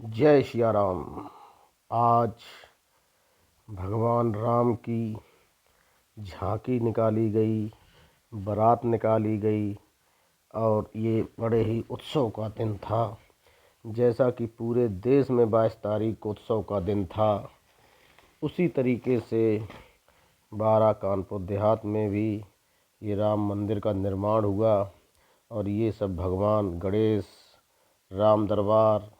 जय सिया राम। आज भगवान राम की झांकी निकाली गई, बारात निकाली गई और ये बड़े ही उत्सव का दिन था। जैसा कि पूरे देश में 22 तारीख को उत्सव का दिन था, उसी तरीके से बारा कानपुर देहात में भी ये राम मंदिर का निर्माण हुआ और ये सब भगवान गणेश, राम दरबार,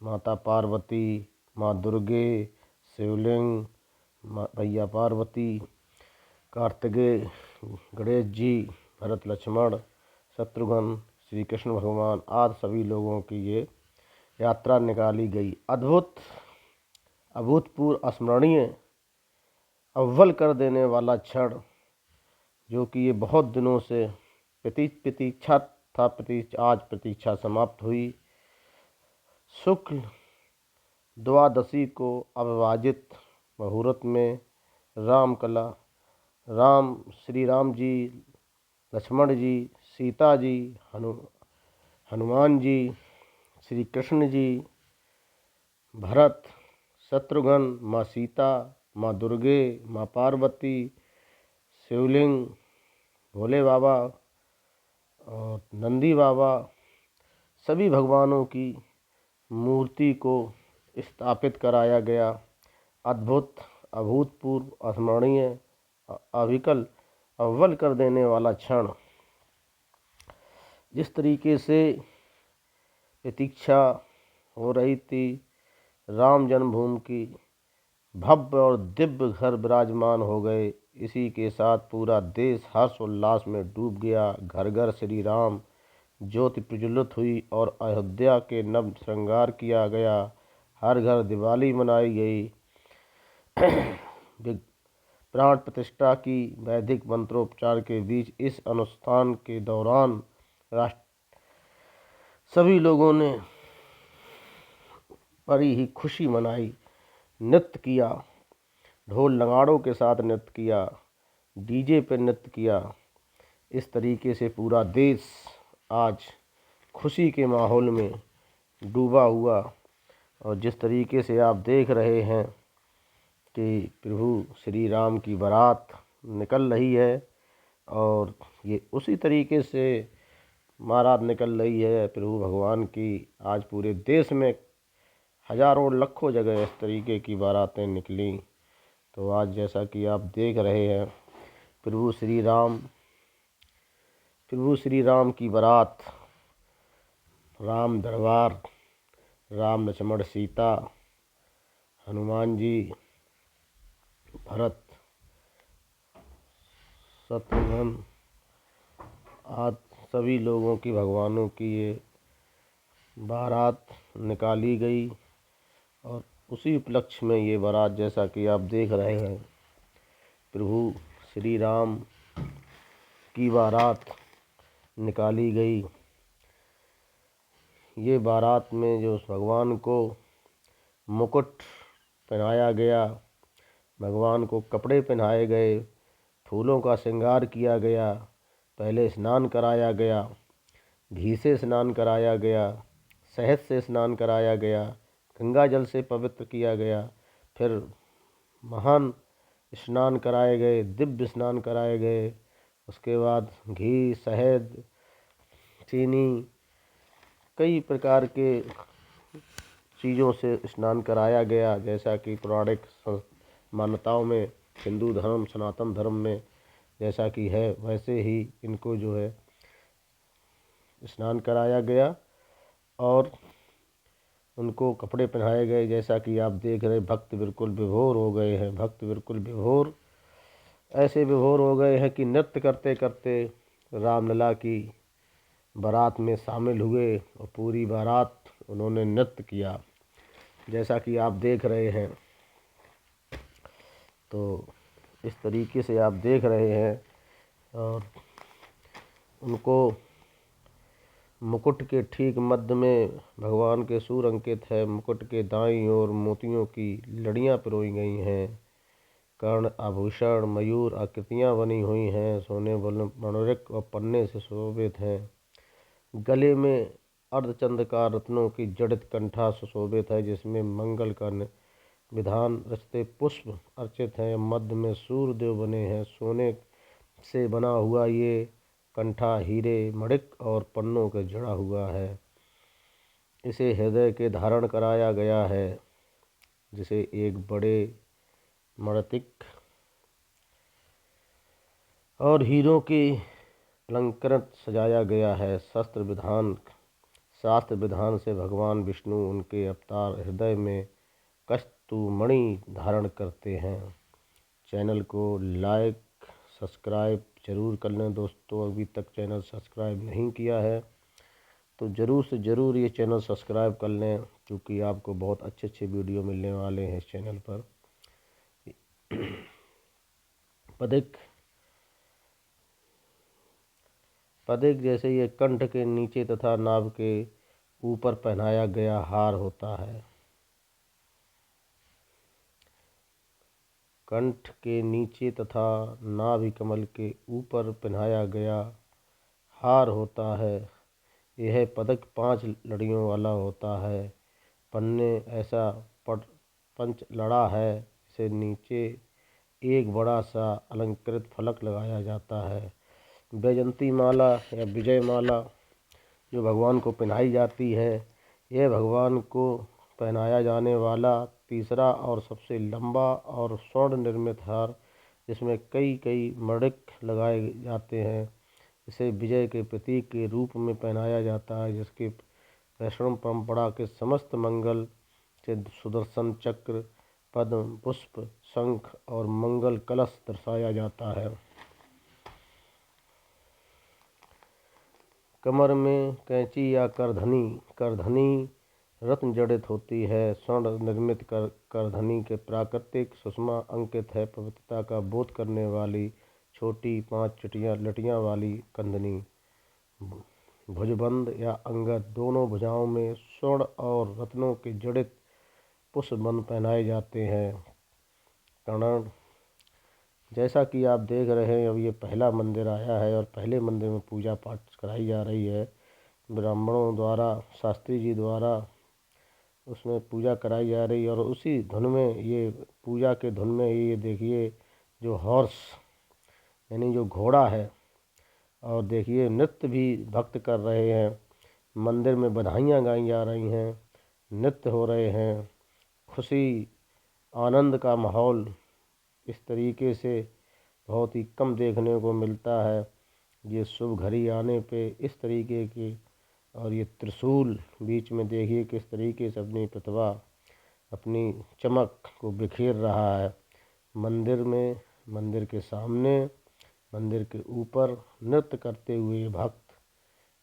माता पार्वती, माँ दुर्गे, शिवलिंग, भैया पार्वती, कार्तिकेय, गणेश जी, भरत लक्ष्मण, शत्रुघ्न, श्री कृष्ण भगवान आदि सभी लोगों की ये यात्रा निकाली गई। अभूतपूर्व अस्मरणीय, अव्वल कर देने वाला क्षण, जो कि ये बहुत दिनों से प्रतीक्षा था। आज प्रतीक्षा समाप्त हुई। शुक्ल द्वादशी को अविभाजित मुहूर्त में रामकला, श्री राम जी, लक्ष्मण जी, सीता जी, हनुमान जी, श्री कृष्ण जी, भरत, शत्रुघ्न, माँ सीता, माँ दुर्गे, माँ पार्वती, शिवलिंग, भोले बाबा और नंदी बाबा, सभी भगवानों की मूर्ति को स्थापित कराया गया। अभूतपूर्व, अस्मरणीय, अविकल, अव्वल कर देने वाला क्षण। जिस तरीके से प्रतीक्षा हो रही थी राम जन्मभूमि की, भव्य और दिव्य घर विराजमान हो गए। इसी के साथ पूरा देश हर्ष उल्लास में डूब गया। घर घर श्री राम ज्योति प्रज्वलित हुई और अयोध्या के नव श्रृंगार किया गया। हर घर दिवाली मनाई गई। प्राण प्रतिष्ठा की वैदिक मंत्रोपचार के बीच इस अनुष्ठान के दौरान सभी लोगों ने बड़ी ही खुशी मनाई, नृत्य किया, ढोल नगाड़ों के साथ नृत्य किया, डीजे पे नृत्य किया। इस तरीके से पूरा देश आज खुशी के माहौल में डूबा हुआ। और जिस तरीके से आप देख रहे हैं कि प्रभु श्री राम की बारात निकल रही है और ये उसी तरीके से बारात निकल रही है प्रभु भगवान की। आज पूरे देश में हजारों लाखों जगह इस तरीके की बारातें निकली। तो आज जैसा कि आप देख रहे हैं प्रभु श्री राम की बारात, राम दरबार, राम लक्ष्मण सीता, हनुमान जी, भरत, शत्रुघ्न आदि सभी लोगों की, भगवानों की ये बारात निकाली गई। और उसी उपलक्ष्य में ये बारात, जैसा कि आप देख रहे हैं, प्रभु श्री राम की बारात निकाली गई। ये बारात में जो भगवान को मुकुट पहनाया गया, भगवान को कपड़े पहनाए गए, फूलों का श्रृंगार किया गया, पहले स्नान कराया गया, घी से स्नान कराया गया, शहद से स्नान कराया गया, गंगा जल से पवित्र किया गया, फिर महान स्नान कराए गए, दिव्य स्नान कराए गए। उसके बाद घी, शहद, चीनी, कई प्रकार के चीज़ों से स्नान कराया गया। जैसा कि पौराणिक मान्यताओं में, हिंदू धर्म, सनातन धर्म में जैसा कि है, वैसे ही इनको जो है स्नान कराया गया और उनको कपड़े पहनाए गए। जैसा कि आप देख रहे, भक्त बिल्कुल विभोर हो गए हैं। भक्त बिल्कुल विभोर, ऐसे विभोर हो गए हैं कि नृत्य करते करते रामलला की बारात में शामिल हुए और पूरी बारात उन्होंने नृत्य किया, जैसा कि आप देख रहे हैं। तो इस तरीके से आप देख रहे हैं। और उनको मुकुट के ठीक मध्य में भगवान के सूर अंकित है। मुकुट के दाईं ओर मोतियों की लड़ियाँ पिरोई गई हैं। कर्ण, आभूषण, मयूर आकृतियाँ बनी हुई हैं। सोने मनोरक और पन्ने से शोभित हैं। गले में अर्धचंद्राकार रत्नों की जड़ित कंठा सुशोभित है, जिसमें मंगल का विधान रचते पुष्प अर्चित हैं। मध्य में सूर्यदेव बने हैं। सोने से बना हुआ ये कंठा हीरे मणिक और पन्नों के जड़ा हुआ है। इसे हृदय के धारण कराया गया है, जिसे एक बड़े मणिक और हीरों के अलंकृत सजाया गया है। शास्त्र विधान से भगवान विष्णु उनके अवतार हृदय में कस्तूमणि धारण करते हैं। चैनल को लाइक सब्सक्राइब जरूर कर लें दोस्तों। अभी तक चैनल सब्सक्राइब नहीं किया है तो ज़रूर से ज़रूर ये चैनल सब्सक्राइब कर लें, क्योंकि आपको बहुत अच्छे वीडियो मिलने वाले हैं इस चैनल पर। पदिक जैसे ये कंठ के नीचे तथा नाभ के ऊपर पहनाया गया हार होता है। कंठ के नीचे तथा नाभि कमल के ऊपर पहनाया गया हार होता है। यह पदक 5 लड़ियों वाला होता है। पन्ने ऐसा पंच लड़ा है। इसे नीचे एक बड़ा सा अलंकृत फलक लगाया जाता है। वैजयंती माला या विजय माला जो भगवान को पहनाई जाती है, यह भगवान को पहनाया जाने वाला तीसरा और सबसे लंबा और स्वर्ण निर्मित हार, जिसमें कई मणिक लगाए जाते हैं। इसे विजय के प्रतीक के रूप में पहनाया जाता है, जिसके वैष्णव परंपरा के समस्त मंगल से सुदर्शन चक्र, पद्म, पुष्प, शंख और मंगल कलश दर्शाया जाता है। कमर में कैंची या करधनी रत्न जड़ित होती है। स्वर्ण निर्मित करधनी के प्राकृतिक सुषमा अंकित है। पवित्रता का बोध करने वाली छोटी 5 लटियां वाली कंदनी। भुजबंद या अंगद दोनों भुजाओं में स्वर्ण और रत्नों के जड़ित पुष्पबंद पहनाए जाते हैं। कर्ण जैसा कि आप देख रहे हैं, अब ये पहला मंदिर आया है और पहले मंदिर में पूजा पाठ कराई जा रही है ब्राह्मणों द्वारा, शास्त्री जी द्वारा उसमें पूजा कराई जा रही है। और उसी धुन में ये पूजा के धुन में ये देखिए जो हॉर्स यानी जो घोड़ा है, और देखिए नृत्य भी भक्त कर रहे हैं। मंदिर में बधाइयाँ गाई जा रही हैं, नृत्य हो रहे हैं, खुशी आनंद का माहौल इस तरीके से बहुत ही कम देखने को मिलता है। ये शुभ घड़ी आने पे इस तरीके की, और ये त्रिशूल बीच में देखिए किस तरीके से अपनी प्रतिभा, अपनी चमक को बिखेर रहा है। मंदिर में, मंदिर के सामने, मंदिर के ऊपर नृत्य करते हुए भक्त,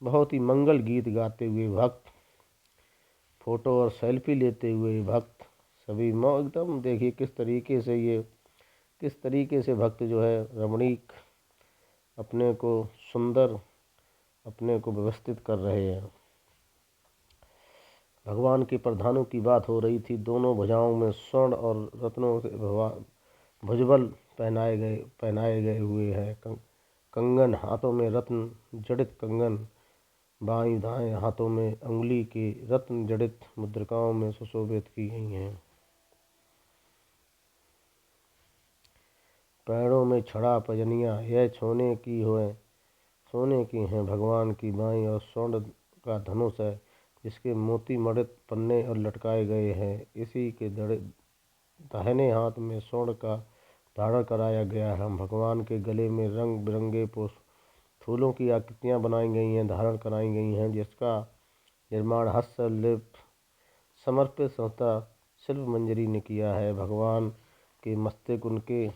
बहुत ही मंगल गीत गाते हुए भक्त, फोटो और सेल्फी लेते हुए भक्त, सभी एकदम देखिए किस तरीके से भक्त जो है रमणीक अपने को सुंदर, अपने को व्यवस्थित कर रहे हैं। भगवान के प्रधानों की बात हो रही थी। दोनों भुजाओं में स्वर्ण और रत्नों से भुजबल पहनाए गए हुए हैं। कंगन, हाथों में रत्न जड़ित कंगन, बाएं दाएं हाथों में अंगुली की रत्न जड़ित मुद्रिकाओं में सुशोभित की गई हैं। पैरों में छड़ा पजनियाँ यह सोने की हैं। भगवान की बाईं और स्वर्ण का धनुष है, जिसके मोती मड़ित पन्ने और लटकाए गए हैं। इसी के दाहिने हाथ में स्वर्ण का धारण कराया गया है। भगवान के गले में रंग बिरंगे फूलों की आकृतियाँ बनाई गई हैं, धारण कराई गई हैं, जिसका निर्माण हस्तशिल्प समर्पित संस्था शिल्प मंजरी ने किया है। भगवान के मस्तक उनके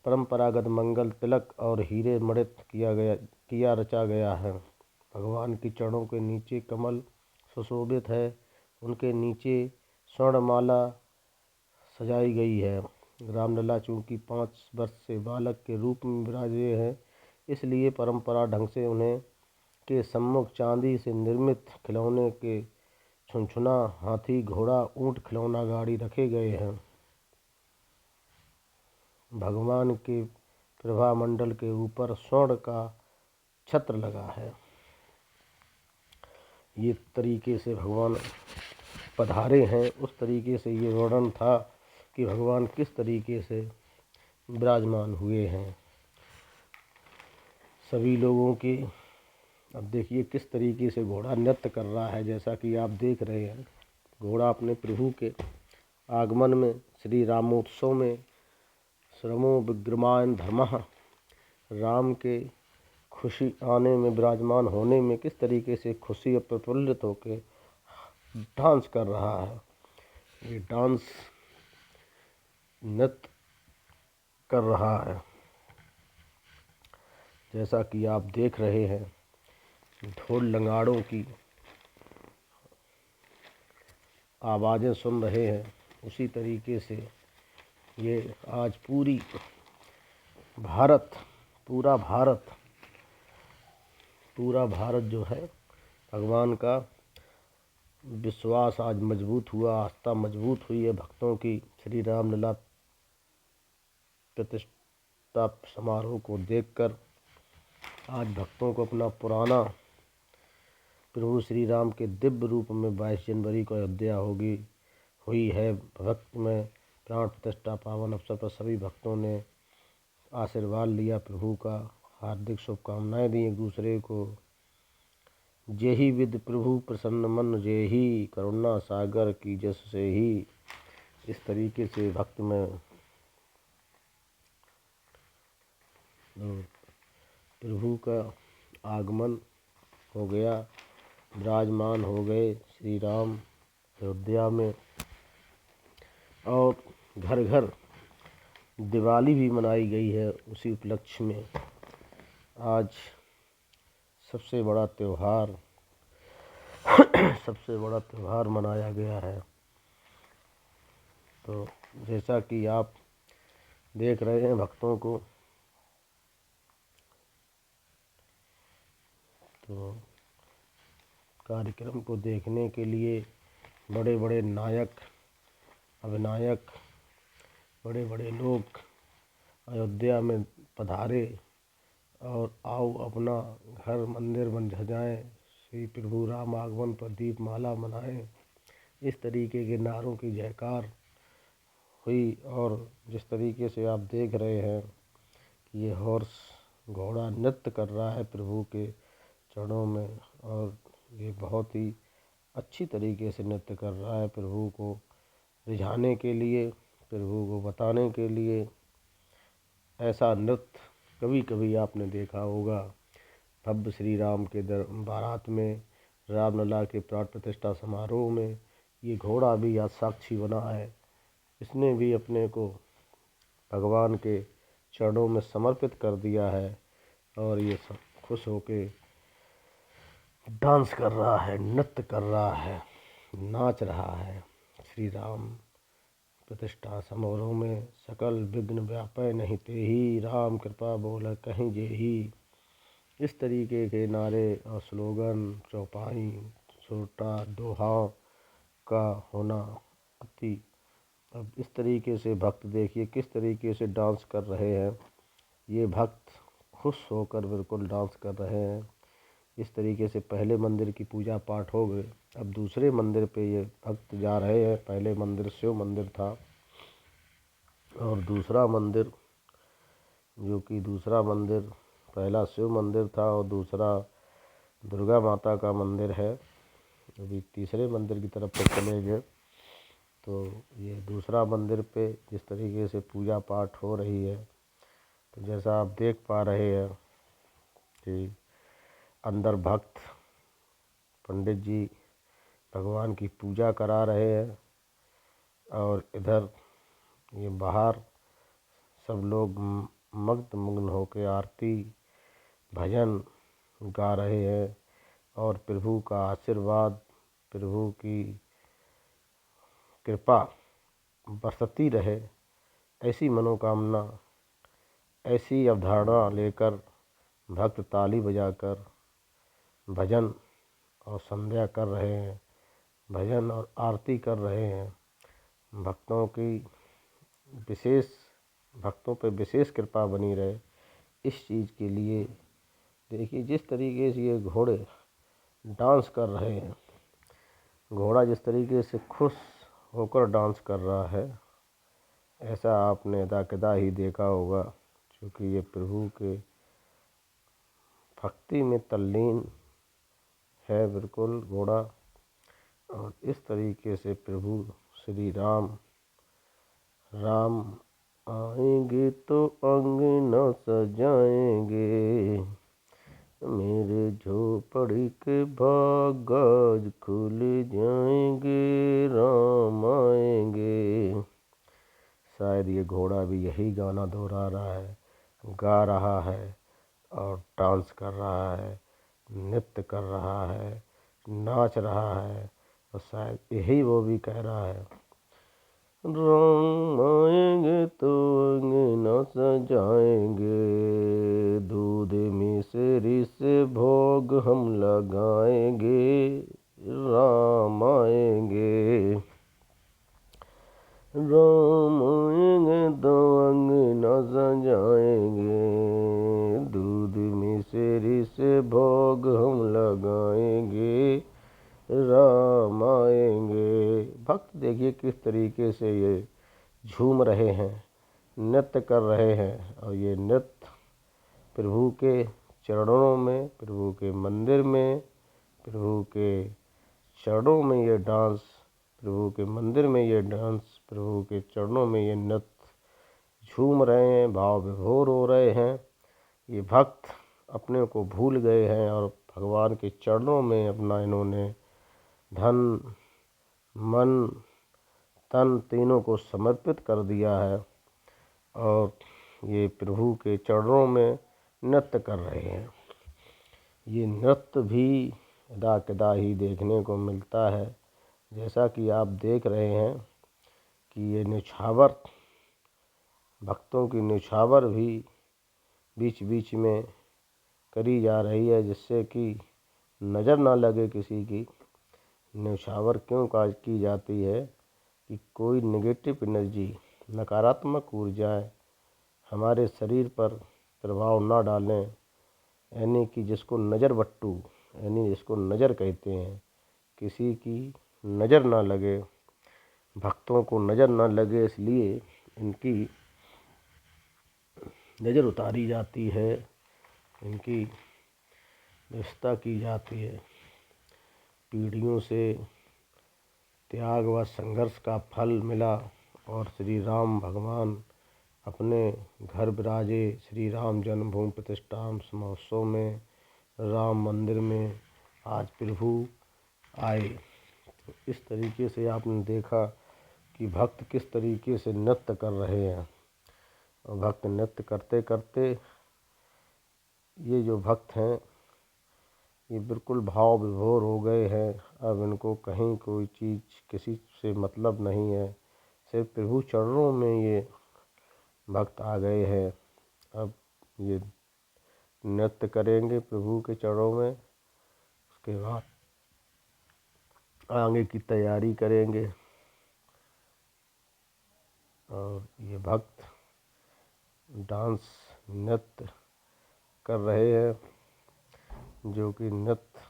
परंपरागत मंगल तिलक और हीरे मड़ित किया रचा गया है। भगवान के चरणों के नीचे कमल सुशोभित है। उनके नीचे स्वर्णमाला सजाई गई है। रामलला चूंकि 5 वर्ष से बालक के रूप में विराजे हैं, इसलिए परंपरा ढंग से उन्हें के सम्मुख चांदी से निर्मित खिलौने के छुनछुना, हाथी, घोड़ा, ऊंट, खिलौना गाड़ी रखे गए हैं। भगवान के प्रभा मंडल के ऊपर स्वर्ण का छत्र लगा है। ये तरीके से भगवान पधारे हैं, उस तरीके से ये वर्णन था कि भगवान किस तरीके से विराजमान हुए हैं सभी लोगों के। अब देखिए किस तरीके से घोड़ा नृत्य कर रहा है, जैसा कि आप देख रहे हैं। घोड़ा अपने प्रभु के आगमन में, श्री रामोत्सव में, श्रमो विग्रमायन धर्मः, राम के खुशी आने में, विराजमान होने में किस तरीके से खुशी और प्रफुल्लित होकर डांस कर रहा है। ये डांस नृत्य कर रहा है, जैसा कि आप देख रहे हैं। ढोल नगाड़ों की आवाज़ें सुन रहे हैं, उसी तरीके से ये आज पूरा भारत जो है भगवान का विश्वास आज मजबूत हुआ, आस्था मजबूत हुई है भक्तों की। श्री रामलला प्रतिष्ठा समारोह को देखकर आज भक्तों को अपना पुराना प्रभु श्री राम के दिव्य रूप में 22 जनवरी को अयोध्या हुई है। भक्त में प्राण प्रतिष्ठा पावन अवसर पर सभी भक्तों ने आशीर्वाद लिया, प्रभु का हार्दिक शुभकामनाएं दी एक दूसरे को। जेहि विद प्रभु प्रसन्न मन, जेहि करुणा सागर की जस से ही। इस तरीके से भक्त में प्रभु का आगमन हो गया, विराजमान हो गए श्री राम अयोध्या में। और घर घर दिवाली भी मनाई गई है उसी उपलक्ष्य में। आज सबसे बड़ा त्यौहार मनाया गया है। तो जैसा कि आप देख रहे हैं भक्तों को, तो कार्यक्रम को देखने के लिए बड़े बड़े नायक, अभिनायक, बड़े बड़े लोग अयोध्या में पधारे और आओ अपना घर मंदिर बन सजाएं, श्री प्रभु राम आगमन पर दीपमाला मनाएं। इस तरीके के नारों की जयकार हुई। और जिस तरीके से आप देख रहे हैं कि ये हॉर्स घोड़ा नृत्य कर रहा है प्रभु के चरणों में, और ये बहुत ही अच्छी तरीके से नृत्य कर रहा है प्रभु को रिझाने के लिए, प्रभु को बताने के लिए। ऐसा नृत्य कभी कभी आपने देखा होगा। भव्य श्री राम के बारात में, रामलला के प्राण प्रतिष्ठा समारोह में ये घोड़ा भी आज साक्षी बना है। इसने भी अपने को भगवान के चरणों में समर्पित कर दिया है और ये सब खुश होके डांस कर रहा है, नृत्य कर रहा है, नाच रहा है। श्री राम प्रतिष्ठा समारोह में सकल विघ्न व्यापै नहीं तेहि, राम कृपा बोल कहीं जेहि। इस तरीके के नारे और स्लोगन, चौपाई, छोटा दोहा का होना अति। अब इस तरीके से भक्त देखिए किस तरीके से डांस कर रहे हैं। ये भक्त खुश होकर बिल्कुल डांस कर रहे हैं। इस तरीके से पहले मंदिर की पूजा पाठ हो गए, अब दूसरे मंदिर पे ये भक्त जा रहे हैं। पहले मंदिर शिव मंदिर था और दूसरा मंदिर पहला शिव मंदिर था और दूसरा दुर्गा माता का मंदिर है। अभी तीसरे मंदिर की तरफ पे चले गए। तो ये दूसरा मंदिर पे जिस तरीके से पूजा पाठ हो रही है, तो जैसा आप देख पा रहे हैं कि अंदर भक्त पंडित जी भगवान की पूजा करा रहे हैं और इधर ये बाहर सब लोग मग्न होकर आरती भजन गा रहे हैं और प्रभु का आशीर्वाद, प्रभु की कृपा बरसती रहे, ऐसी मनोकामना, ऐसी अवधारणा लेकर भक्त ताली बजाकर भजन और संध्या कर रहे हैं, भजन और आरती कर रहे हैं। भक्तों पे विशेष कृपा बनी रहे, इस चीज़ के लिए देखिए जिस तरीके से ये घोड़े डांस कर रहे हैं। घोड़ा जिस तरीके से खुश होकर डांस कर रहा है, ऐसा आपने यदाकदा ही देखा होगा, क्योंकि ये प्रभु के भक्ति में तल्लीन है बिल्कुल घोड़ा। और इस तरीके से प्रभु श्री राम आएंगे तो अंगना सजाएंगे, मेरे झोपड़ी के भाग आज खुल जाएंगे, राम आएंगे। शायद ये घोड़ा भी यही गाना दोहरा रहा है, गा रहा है और डांस कर रहा है, नृत्य कर रहा है, नाच रहा है, और शायद यही वो भी कह रहा है, राम आएंगे तो अंगना सजाएंगे, दूध मिश्री से भोग हम लगाएंगे, राम आएंगे। राम आएंगे तो अंगना सजाएंगे, दूध मिश्री से भोग हम लगाएंगे, राम आएंगे। भक्त देखिए किस तरीके से ये झूम रहे हैं, नृत्य कर रहे हैं। और ये नृत्य प्रभु के चरणों में, प्रभु के मंदिर में, प्रभु के चरणों में ये डांस, प्रभु के मंदिर में ये डांस, प्रभु के चरणों में ये नृत्य झूम रहे हैं, भाव विभोर हो रहे हैं। ये भक्त अपने को भूल गए हैं और भगवान के चरणों में अपना इन्होंने धन मन तन तीनों को समर्पित कर दिया है, और ये प्रभु के चरणों में नृत्य कर रहे हैं। ये नृत्य भी यदाकदा ही देखने को मिलता है, जैसा कि आप देख रहे हैं कि ये न्यौछावर, भक्तों की न्यौछावर भी बीच बीच में करी जा रही है, जिससे कि नज़र ना लगे किसी की। न्यौछावर क्यों की जाती है कि कोई नेगेटिव एनर्जी, नकारात्मक ऊर्जाएं हमारे शरीर पर प्रभाव ना डालें, यानी कि जिसको नज़र बट्टू, यानी जिसको नज़र कहते हैं, किसी की नज़र ना लगे, भक्तों को नज़र ना लगे, इसलिए इनकी नज़र उतारी जाती है, इनकी व्यवस्था की जाती है। पीढ़ियों से त्याग व संघर्ष का फल मिला और श्री राम भगवान अपने घर विराजे। श्री राम जन्मभूमि प्रतिष्ठा महोत्सव में, राम मंदिर में आज प्रभु आए। तो इस तरीके से आपने देखा कि भक्त किस तरीके से नृत्य कर रहे हैं। और भक्त नृत्य करते करते, ये जो भक्त हैं ये बिल्कुल भाव विभोर हो गए हैं। अब इनको कहीं कोई चीज़ किसी से मतलब नहीं है, सिर्फ प्रभु चरणों में ये भक्त आ गए हैं। अब ये नृत्य करेंगे प्रभु के चरणों में, उसके बाद आगे की तैयारी करेंगे। और ये भक्त डांस नृत्य कर रहे हैं, जो कि नृत्य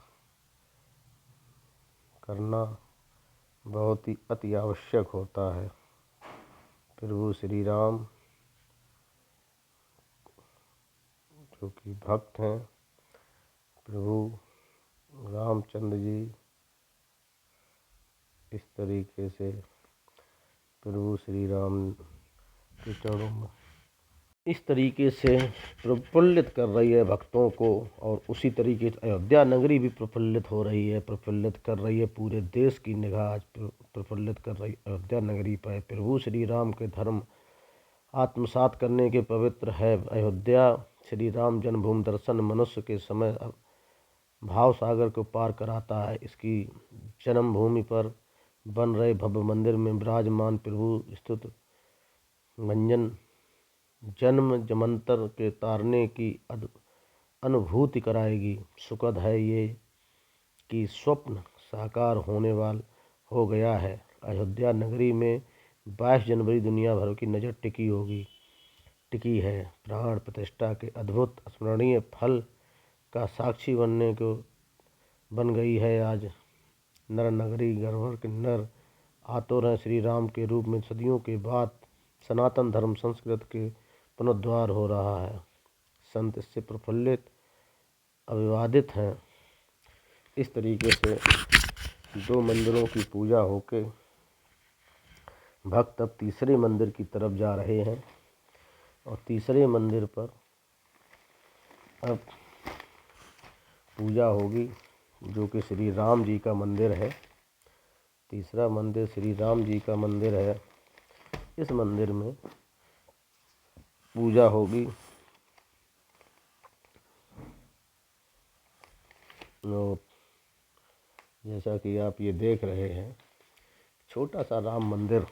करना बहुत ही अति आवश्यक होता है। प्रभु श्री राम जो कि भक्त हैं, प्रभु रामचंद्र जी इस तरीके से प्रभु श्री राम के चरणों में इस तरीके से प्रफुल्लित कर रही है भक्तों को। और उसी तरीके से अयोध्या नगरी भी प्रफुल्लित हो रही है, प्रफुल्लित कर रही है। पूरे देश की निगाह आज प्रफुल्लित कर रही अयोध्या नगरी पर। प्रभु श्री राम के धर्म आत्मसात करने के पवित्र है अयोध्या। श्री राम जन्मभूमि दर्शन मनुष्य के समय भाव सागर को पार कराता है। इसकी जन्मभूमि पर बन रहे भव्य मंदिर में विराजमान प्रभु स्तुत मंजन जन्म जमंतर के तारने की अनुभूति कराएगी। सुखद है ये कि स्वप्न साकार होने वाला हो गया है। अयोध्या नगरी में 22 जनवरी दुनिया भर की नज़र टिकी है। प्राण प्रतिष्ठा के अद्भुत स्मरणीय फल का साक्षी बनने को बन गई है आज नर नगरी। गढ़वर किन्नर आतुर हैं श्री राम के रूप में। सदियों के बाद सनातन धर्म संस्कृत के पुनरुद्धार हो रहा है। संत इससे प्रफुल्लित अभिवादित हैं। इस तरीके से 2 मंदिरों की पूजा होके भक्त अब तीसरे मंदिर की तरफ जा रहे हैं और तीसरे मंदिर पर अब पूजा होगी जो कि श्री राम जी का मंदिर है। तीसरा मंदिर श्री राम जी का मंदिर है। इस मंदिर में पूजा होगी और जैसा कि आप ये देख रहे हैं छोटा सा राम मंदिर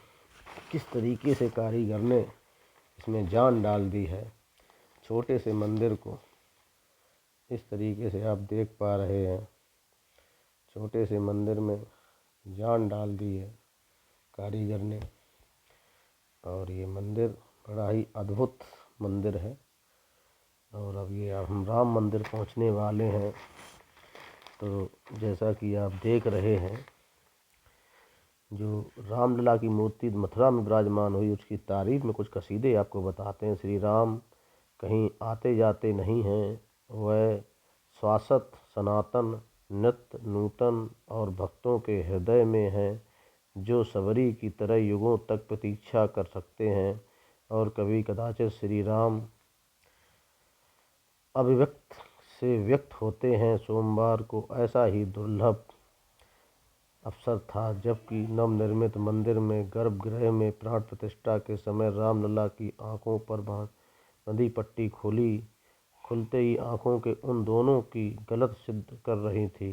किस तरीके से कारीगर ने इसमें जान डाल दी है। छोटे से मंदिर को इस तरीके से आप देख पा रहे हैं। छोटे से मंदिर में जान डाल दी है कारीगर ने और ये मंदिर बड़ा ही अद्भुत मंदिर है। और अब ये हम राम मंदिर पहुंचने वाले हैं। तो जैसा कि आप देख रहे हैं जो रामलला की मूर्ति मथुरा में विराजमान हुई उसकी तारीफ में कुछ कसीदे आपको बताते हैं। श्री राम कहीं आते जाते नहीं हैं, वह शाश्वत सनातन नित्य नूतन और भक्तों के हृदय में हैं, जो सबरी की तरह युगों तक प्रतीक्षा कर सकते हैं। और कभी कदाचित श्री राम अभिव्यक्त से व्यक्त होते हैं। सोमवार को ऐसा ही दुर्लभ अवसर था जबकि नवनिर्मित मंदिर में गर्भगृह में प्राण प्रतिष्ठा के समय रामलला की आंखों पर बंधी पट्टी खुलते ही आंखों के उन दोनों की गलत सिद्ध कर रही थी।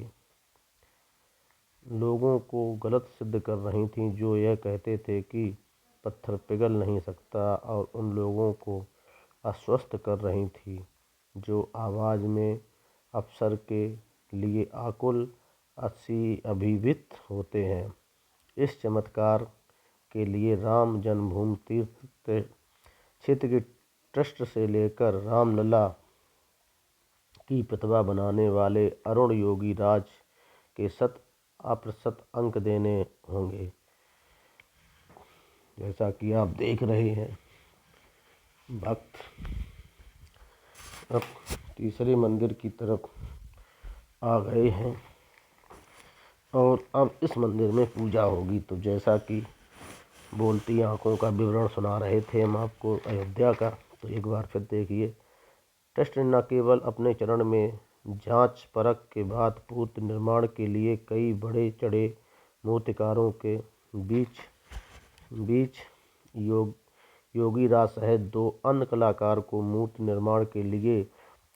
लोगों को गलत सिद्ध कर रही थी जो यह कहते थे कि पत्थर पिघल नहीं सकता और उन लोगों को आश्वस्त कर रही थी जो आवाज़ में अवसर के लिए आकुल अभिभूत होते हैं। इस चमत्कार के लिए राम जन्मभूमि तीर्थ क्षेत्र के ट्रस्ट से लेकर रामलला की प्रतिभा बनाने वाले अरुण योगी राज के 100% अंक देने होंगे। जैसा कि आप देख रहे हैं भक्त अब तीसरे मंदिर की तरफ आ गए हैं और अब इस मंदिर में पूजा होगी। तो जैसा कि बोलती आंखों का विवरण सुना रहे थे हम आपको अयोध्या का, तो एक बार फिर देखिए। ट्रस्ट ने न केवल अपने चरण में जांच परख के बाद पूर्ण निर्माण के लिए कई बड़े चढ़े मूर्तिकारों के बीच योगी राज सहित 2 अन्य कलाकार को मूर्ति निर्माण के लिए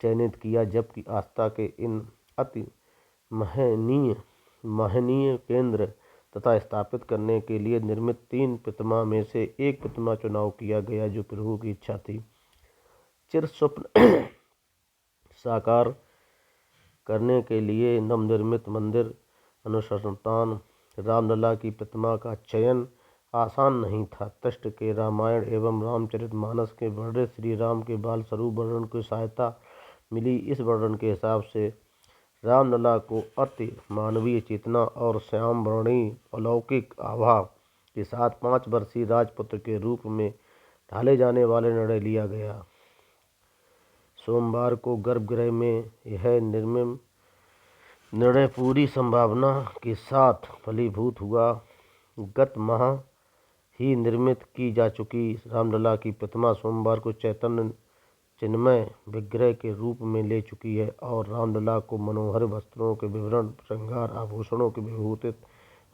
चयनित किया, जबकि आस्था के इन अति महनीय केंद्र तथा स्थापित करने के लिए निर्मित 3 प्रतिमा में से एक प्रतिमा चुनाव किया गया जो प्रभु की इच्छा थी। चिर स्वप्न साकार करने के लिए नवनिर्मित मंदिर अनुसंधान रामलला की प्रतिमा का चयन आसान नहीं था। ट्रस्ट के रामायण एवं रामचरितमानस के वर्णित श्री राम के बाल स्वरूप वर्णन को सहायता मिली। इस वर्णन के हिसाब से रामलला को अति मानवीय चेतना और श्याम वर्णी अलौकिक आभा के साथ 5 वर्षीय राजपुत्र के रूप में ढाले जाने वाले निर्णय लिया गया। सोमवार को गर्भगृह में यह निर्णय पूरी संभावना के साथ फलीभूत हुआ। गत माह ही निर्मित की जा चुकी रामलला की प्रतिमा सोमवार को चैतन्य चिन्मय विग्रह के रूप में ले चुकी है और रामलला को मनोहर वस्त्रों के विवरण श्रृंगार आभूषणों के विभूषित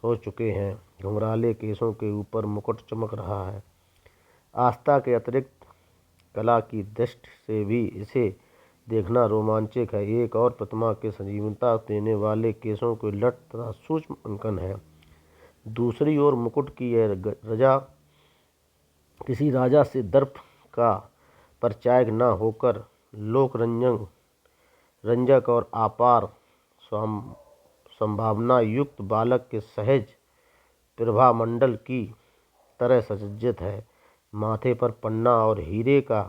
हो चुके हैं। घुंघराले केसों के ऊपर मुकुट चमक रहा है। आस्था के अतिरिक्त कला की दृष्टि से भी इसे देखना रोमांचक है। एक और प्रतिमा के सजीवता देने वाले केसों के लट तथा सूक्ष्म अंकन है। दूसरी ओर मुकुट की यह रजा किसी राजा से दर्प का परिचायक न होकर लोक रंजक और अपार संभावना युक्त बालक के सहज प्रभामंडल की तरह सज्जित है। माथे पर पन्ना और हीरे का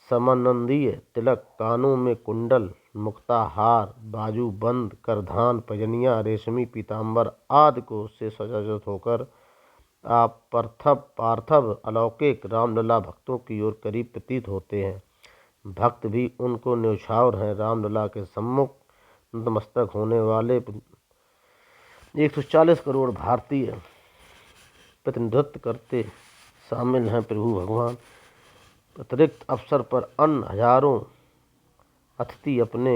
समनंदीय तिलक, कानों में कुंडल, मुक्ताहार, बाजूबंद, करधान, पैजनियाँ, रेशमी पीताम्बर आदि को से सज्जित होकर पार्थिव अलौकिक रामलला भक्तों की ओर करीब प्रतीत होते हैं। भक्त भी उनको न्यौछावर हैं। रामलला के सम्मुख नतमस्तक होने वाले 140 करोड़ भारतीय प्रतिनिधित्व करते शामिल हैं प्रभु भगवान। अतिरिक्त अवसर पर अन्य हजारों अतिथि अपने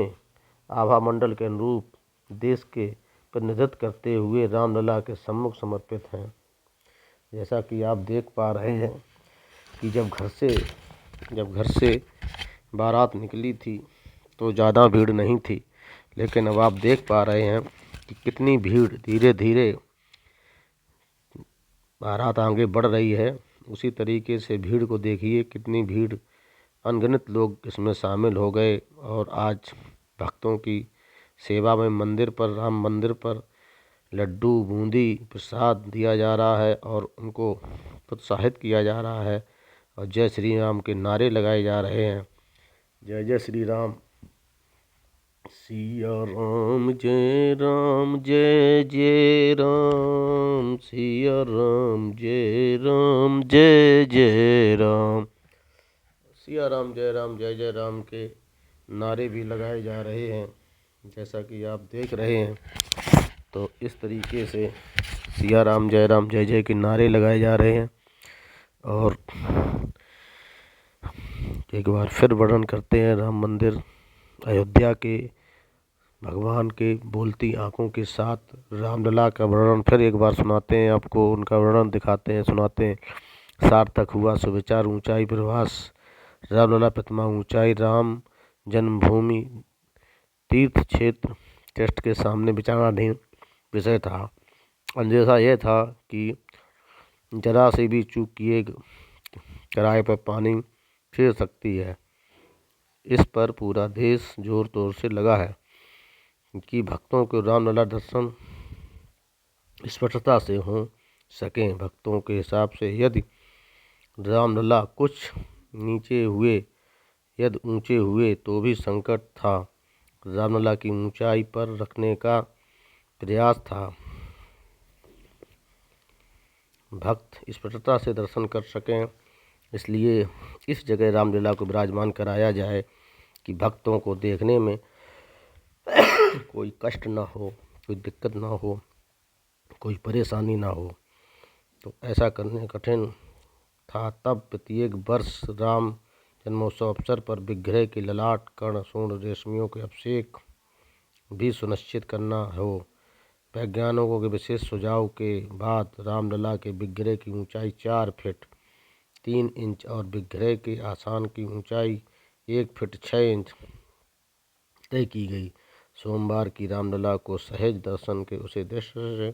आभा मंडल के अनुरूप देश के प्रतिनिधित्व करते हुए रामलला के सम्मुख समर्पित हैं। जैसा कि आप देख पा रहे हैं कि जब घर से बारात निकली थी तो ज़्यादा भीड़ नहीं थी, लेकिन अब आप देख पा रहे हैं कि कितनी भीड़ धीरे धीरे बारात आगे बढ़ रही है। उसी तरीके से भीड़ को देखिए, कितनी भीड़, अनगिनत लोग इसमें शामिल हो गए और आज भक्तों की सेवा में राम मंदिर पर लड्डू बूंदी प्रसाद दिया जा रहा है और उनको प्रोत्साहित किया जा रहा है और जय श्री राम के नारे लगाए जा रहे हैं। जय जय श्री राम, सिया राम जय राम, जय जय राम, सिया राम जय राम, जय जय राम। सिया राम जय राम, जय जय राम के नारे भी लगाए जा रहे हैं। जैसा कि आप देख रहे हैं, तो इस तरीके से सिया राम जय जय के नारे लगाए जा रहे हैं। और एक बार फिर वर्णन करते हैं राम मंदिर अयोध्या के भगवान के बोलती आँखों के साथ रामलला का वर्णन फिर एक बार सुनाते हैं आपको, उनका वर्णन दिखाते हैं, सुनाते हैं। सार्थक हुआ सुविचार ऊंचाई प्रवास, रामलला प्रतिमा ऊंचाई, राम जन्मभूमि तीर्थ क्षेत्र टेस्ट के सामने विचारणाधीन विषय था। अंदेशा यह था कि जरा से भी चूक किए किराए पर पानी फिर सकती है। इस पर पूरा देश जोर तोर से लगा है कि भक्तों को रामलला दर्शन स्पष्टता से हो सकें। भक्तों के हिसाब से यदि रामलला कुछ यदि ऊंचे हुए तो भी संकट था। रामलला की ऊंचाई पर रखने का प्रयास था। भक्त स्पष्टता से दर्शन कर सकें, इसलिए इस जगह रामलीला को विराजमान कराया जाए कि भक्तों को देखने में कोई कष्ट ना हो, कोई दिक्कत ना हो, कोई परेशानी ना हो। तो ऐसा करने कठिन था। तब प्रत्येक वर्ष राम जन्मोत्सव अवसर पर विग्रह के ललाट कर्ण सूर्ण रेशमियों के अभिषेक भी सुनिश्चित करना हो। वैज्ञानिकों के विशेष सुझाव के बाद रामलला के विग्रह की ऊंचाई 4 फीट 3 इंच और विग्रह के आसन की ऊंचाई 1 फीट 6 इंच तय की गई। सोमवार की रामलला को सहज दर्शन के उस उद्देश्य से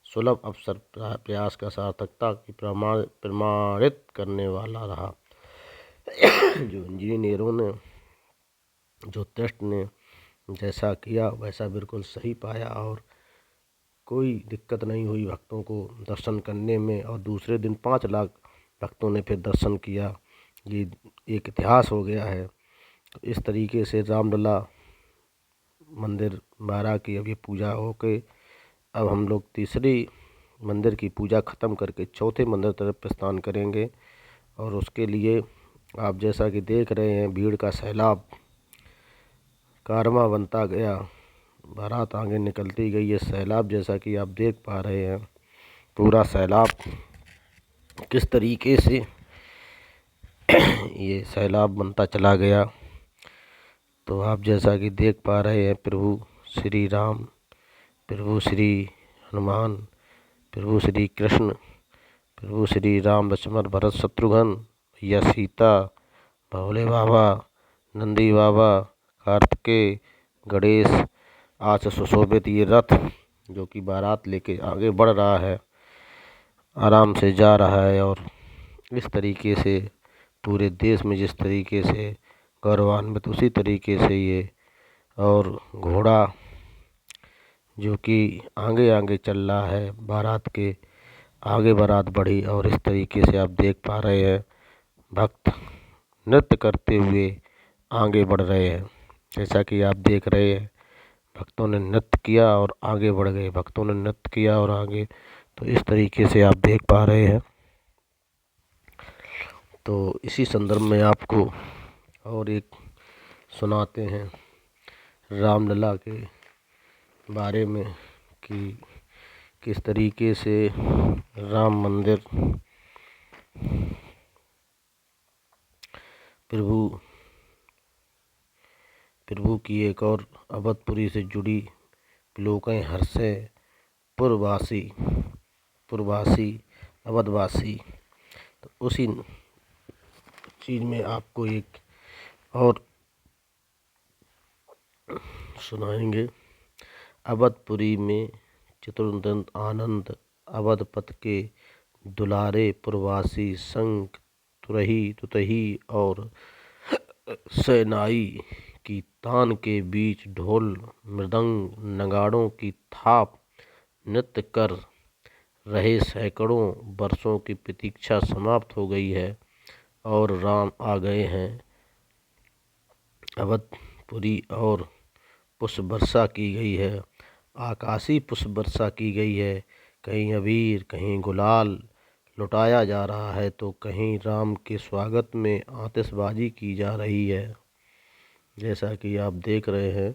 सुलभ अवसर प्रयास का सार्थकता की प्रमाणित करने वाला रहा। जो इंजीनियरों ने, जो टेस्ट ने जैसा किया वैसा बिल्कुल सही पाया और कोई दिक्कत नहीं हुई भक्तों को दर्शन करने में। और दूसरे दिन 5 लाख भक्तों ने फिर दर्शन किया। ये एक इतिहास हो गया है। तो इस तरीके से रामलला मंदिर 12 की अभी पूजा होके अब हम लोग तीसरी मंदिर की पूजा ख़त्म करके चौथे मंदिर तरफ प्रस्थान करेंगे। और उसके लिए आप जैसा कि देख रहे हैं, भीड़ का सैलाब कारवां बनता गया, बारात आगे निकलती गई। ये सैलाब जैसा कि आप देख पा रहे हैं, पूरा सैलाब किस तरीके से ये सैलाब बनता चला गया। तो आप जैसा कि देख पा रहे हैं, प्रभु श्री राम, प्रभु श्री हनुमान, प्रभु श्री कृष्ण, प्रभु श्री राम लक्ष्मण भरत शत्रुघ्न, भैया सीता, भोले बाबा, नंदी बाबा, कार्तिकेय, गणेश आज से सुशोभित ये रथ जो कि बारात लेके आगे बढ़ रहा है, आराम से जा रहा है। और इस तरीके से पूरे देश में जिस तरीके से गौरवान्वित, उसी तरीके से ये और घोड़ा जो कि आगे आगे चल रहा है, बारात के आगे बारात बढ़ी। और इस तरीके से आप देख पा रहे हैं, भक्त नृत्य करते हुए आगे बढ़ रहे हैं। जैसा कि आप देख रहे हैं, भक्तों ने नृत्य किया और आगे बढ़ गए, भक्तों ने नृत्य किया और आगे, तो इस तरीके से आप देख पा रहे हैं। तो इसी संदर्भ में आपको और एक सुनाते हैं रामलला के बारे में कि किस तरीके से राम मंदिर प्रभु की एक और अवधपुरी से जुड़ी लोकें हर्षे पुरवासी अवधवासी। तो उसी चीज़ में आपको एक और सुनाएंगे। अवधपुरी में चित्रदंत आनंद अवधपत के दुलारे पुरवासी संग तुतही और सेनाई की तान के बीच ढोल मृदंग नगाड़ों की थाप नृत्य कर रहे सैकड़ों वर्षों की प्रतीक्षा समाप्त हो गई है और राम आ गए हैं। अवधपुरी और पुष्प वर्षा की गई है, आकाशीय पुष्प वर्षा की गई है। कहीं अबीर कहीं गुलाल लुटाया जा रहा है, तो कहीं राम के स्वागत में आतिशबाजी की जा रही है। जैसा कि आप देख रहे हैं,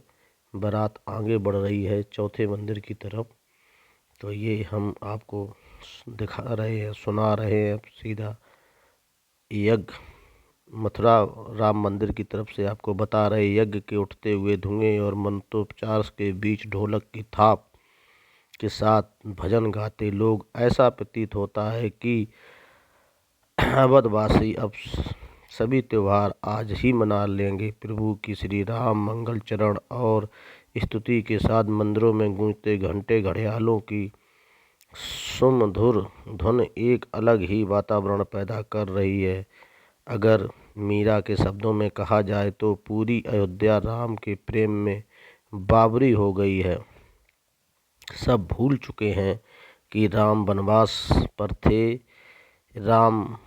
बारात आगे बढ़ रही है चौथे मंदिर की तरफ। तो ये हम आपको दिखा रहे हैं, सुना रहे हैं सीधा यज्ञ मथुरा राम मंदिर की तरफ से आपको बता रहे। यज्ञ के उठते हुए धुएं और मंत्रोपचार के बीच ढोलक की थाप के साथ भजन गाते लोग, ऐसा प्रतीत होता है कि अवधवासी अब सभी त्योहार आज ही मना लेंगे। प्रभु की श्री राम मंगल चरण और स्तुति के साथ मंदिरों में गूंजते घंटे घड़ियालों की सुमधुर धुन एक अलग ही वातावरण पैदा कर रही है। अगर मीरा के शब्दों में कहा जाए तो पूरी अयोध्या राम के प्रेम में बावरी हो गई है। सब भूल चुके हैं कि राम वनवास पर थे, राम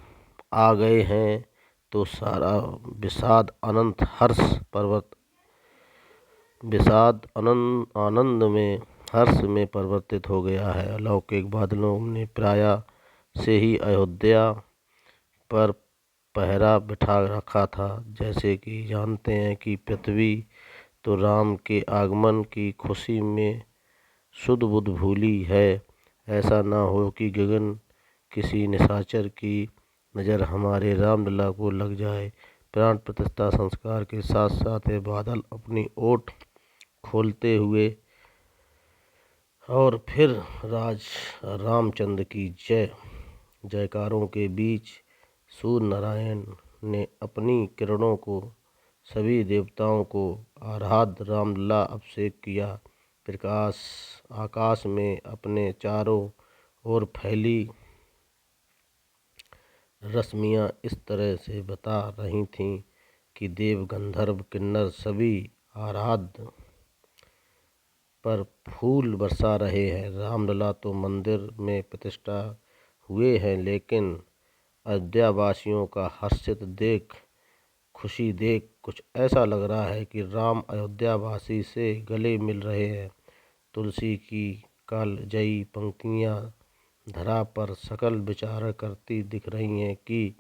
आ गए हैं, तो सारा विषाद अनंत आनंद में हर्ष में परिवर्तित हो गया है। अलौकिक बादलों ने प्राय से ही अयोध्या पर पहरा बिठा रखा था। जैसे कि जानते हैं कि पृथ्वी तो राम के आगमन की खुशी में सुध बुध भूली है। ऐसा ना हो कि गगन किसी निशाचर की नज़र हमारे रामलला को लग जाए। प्राण प्रतिष्ठा संस्कार के साथ साथ ये बादल अपनी ओट खोलते हुए और फिर राज रामचंद्र की जयकारों के बीच सूर्य नारायण ने अपनी किरणों को सभी देवताओं को आराध्य रामलला अभिषेक किया। प्रकाश आकाश में अपने चारों ओर फैली रश्मियाँ इस तरह से बता रही थीं कि देव गंधर्व किन्नर सभी आराध्य पर फूल बरसा रहे हैं। रामलला तो मंदिर में प्रतिष्ठा हुए हैं, लेकिन अयोध्यावासियों का हर्षित खुशी देख कुछ ऐसा लग रहा है कि राम अयोध्यावासी से गले मिल रहे हैं। तुलसी की कालजयी पंक्तियाँ धरा पर सकल विचार करती दिख रही हैं कि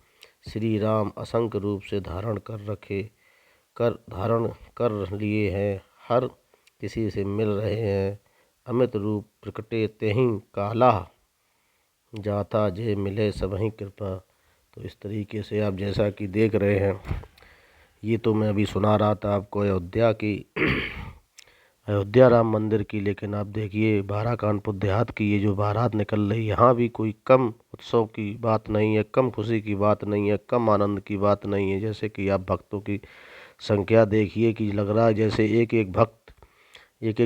श्री राम असंख्य रूप से धारण कर लिए हैं, हर किसी से मिल रहे हैं। अमित रूप प्रकटे तेहि काला जाता जे मिले सबहि कृपा। तो इस तरीके से आप जैसा कि देख रहे हैं, ये तो मैं अभी सुना रहा था आपको अयोध्या राम मंदिर की। लेकिन आप देखिए बारा कानपुर देहात की ये जो बारात निकल रही, यहाँ भी कोई कम उत्सव की बात नहीं है, कम खुशी की बात नहीं है, कम आनंद की बात नहीं है। जैसे कि आप भक्तों की संख्या देखिए कि लग रहा है जैसे एक एक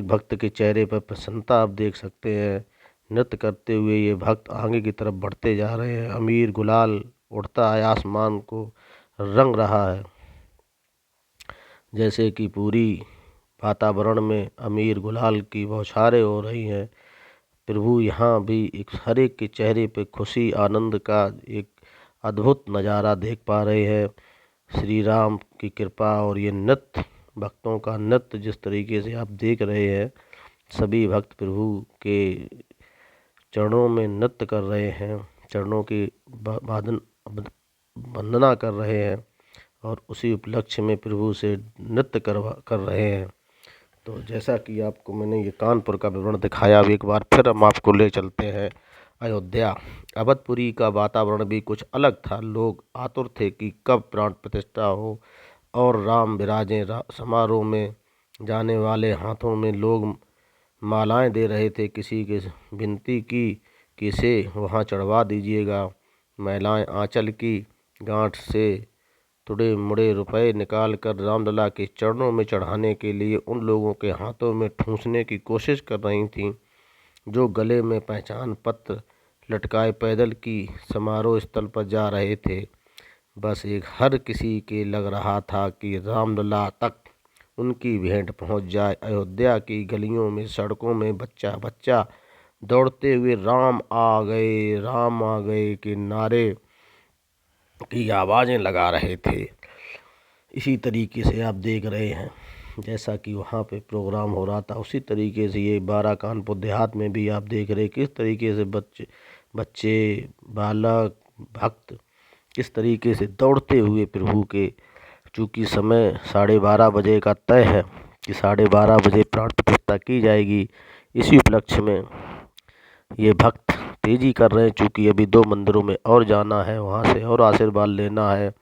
भक्त के चेहरे पर प्रसन्नता आप देख सकते हैं। नृत्य करते हुए ये भक्त आगे की तरफ बढ़ते जा रहे हैं। अमीर गुलाल उड़ता है, आसमान को रंग रहा है। जैसे कि पूरी वातावरण में अमीर गुलाल की बौछारें हो रही हैं। प्रभु यहाँ भी एक हर एक के चेहरे पे खुशी आनंद का एक अद्भुत नज़ारा देख पा रहे हैं। श्री राम की कृपा और ये नृत्य भक्तों का नृत्य जिस तरीके से आप देख रहे हैं, सभी भक्त प्रभु के चरणों में नृत्य कर रहे हैं, चरणों की वंदना कर रहे हैं और उसी उपलक्ष्य में प्रभु से नृत्य कर रहे हैं। तो जैसा कि आपको मैंने ये कानपुर का विवरण दिखाया, अब एक बार फिर हम आपको ले चलते हैं अयोध्या। अवधपुरी का वातावरण भी कुछ अलग था। लोग आतुर थे कि कब प्राण प्रतिष्ठा हो और राम विराजें। समारोह में जाने वाले हाथों में लोग मालाएं दे रहे थे। किसी के विनती की कि इसे वहाँ चढ़वा दीजिएगा। महिलाएं आंचल की गांठ से तुड़े मुड़े रुपए निकाल कर रामलला के चरणों में चढ़ाने के लिए उन लोगों के हाथों में ठूंसने की कोशिश कर रही थीं जो गले में पहचान पत्र लटकाए पैदल की समारोह स्थल पर जा रहे थे। बस एक हर किसी के लग रहा था कि रामलला तक उनकी भेंट पहुंच जाए। अयोध्या की गलियों में, सड़कों में बच्चा बच्चा दौड़ते हुए राम आ गए के नारे की आवाज़ें लगा रहे थे। इसी तरीके से आप देख रहे हैं, जैसा कि वहाँ पे प्रोग्राम हो रहा था, उसी तरीके से ये बारा कानपुर देहात में भी आप देख रहे किस तरीके से बच्चे बालक भक्त किस तरीके से दौड़ते हुए प्रभु के, चूँकि समय 12:30 बजे का तय है कि 12:30 बजे प्राण प्रतिष्ठा की जाएगी। इसी उपलक्ष्य में ये भक्त तेजी कर रहे हैं, चूँकि अभी 2 मंदिरों में और जाना है, वहाँ से और आशीर्वाद लेना है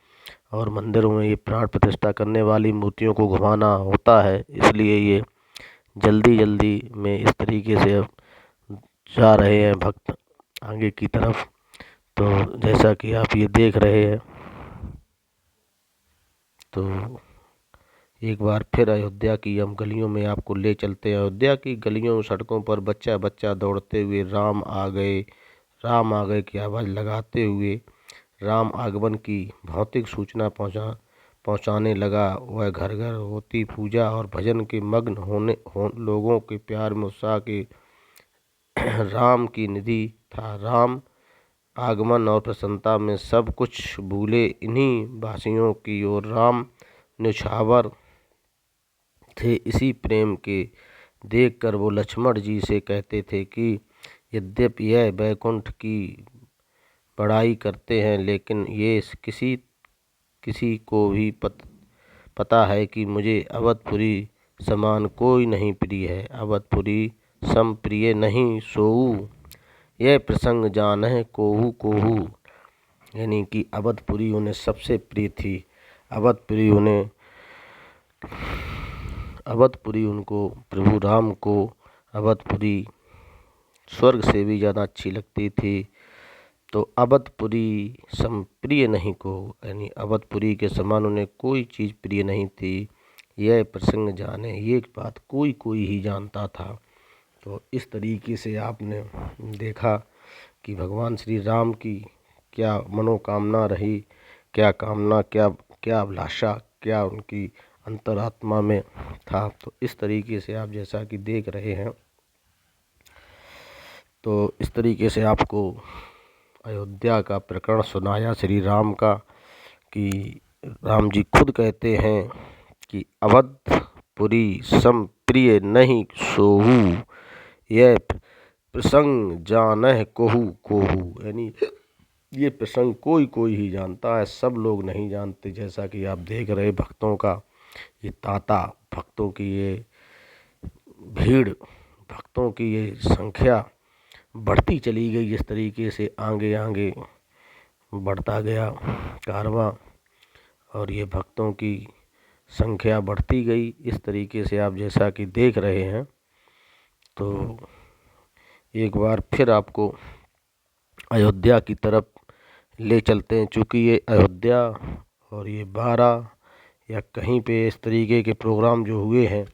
और मंदिरों में ये प्राण प्रतिष्ठा करने वाली मूर्तियों को घुमाना होता है। इसलिए ये जल्दी में इस तरीके से अब जा रहे हैं भक्त आगे की तरफ। तो जैसा कि आप ये देख रहे हैं, तो एक बार फिर अयोध्या की हम गलियों में आपको ले चलते हैं। अयोध्या की गलियों सड़कों पर बच्चा बच्चा दौड़ते हुए राम आ गए की आवाज़ लगाते हुए राम आगमन की भौतिक सूचना पहुंचाने लगा। वह घर घर होती पूजा और भजन के मग्न लोगों के प्यार में उत्साह के राम की निधि था। राम आगमन और प्रसन्नता में सब कुछ भूले इन्हीं वासियों की ओर राम न्यौछावर थे। इसी प्रेम के देखकर वो लक्ष्मण जी से कहते थे कि यद्यपि यह वैकुंठ की बड़ाई करते हैं, लेकिन ये किसी को भी पता है कि मुझे अवधपुरी समान कोई नहीं प्रिय है। अवधपुरी सम प्रिय नहीं सोऊ, यह प्रसंग जानह कोहू कोहू। यानी कि अवधपुरी उन्हें सबसे प्रिय थी। अवधपुरी उनको प्रभु राम को अवधपुरी स्वर्ग से भी ज़्यादा अच्छी लगती थी। तो अवधपुरी सम प्रिय नहीं को, यानी अवधपुरी के समान उन्हें कोई चीज़ प्रिय नहीं थी। यह प्रसंग जाने, ये बात कोई ही जानता था। तो इस तरीके से आपने देखा कि भगवान श्री राम की क्या मनोकामना रही, क्या कामना, क्या अभिलाषा, क्या उनकी अंतरात्मा में था। तो इस तरीके से आप जैसा कि देख रहे हैं, तो इस तरीके से आपको अयोध्या का प्रकरण सुनाया श्री राम का, कि राम जी खुद कहते हैं कि अवधपुरी सम प्रिय नहीं सोहू, यह प्रसंग जानह कोहू कोहू। यानी ये प्रसंग कोई ही जानता है, सब लोग नहीं जानते। जैसा कि आप देख रहे भक्तों का ये तांता, भक्तों की ये भीड़, भक्तों की ये संख्या बढ़ती चली गई। जिस तरीके से आगे बढ़ता गया कारवां और ये भक्तों की संख्या बढ़ती गई, इस तरीके से आप जैसा कि देख रहे हैं। तो एक बार फिर आपको अयोध्या की तरफ ले चलते हैं। चूँकि ये अयोध्या और ये बारा या कहीं पे इस तरीके के प्रोग्राम जो हुए हैं,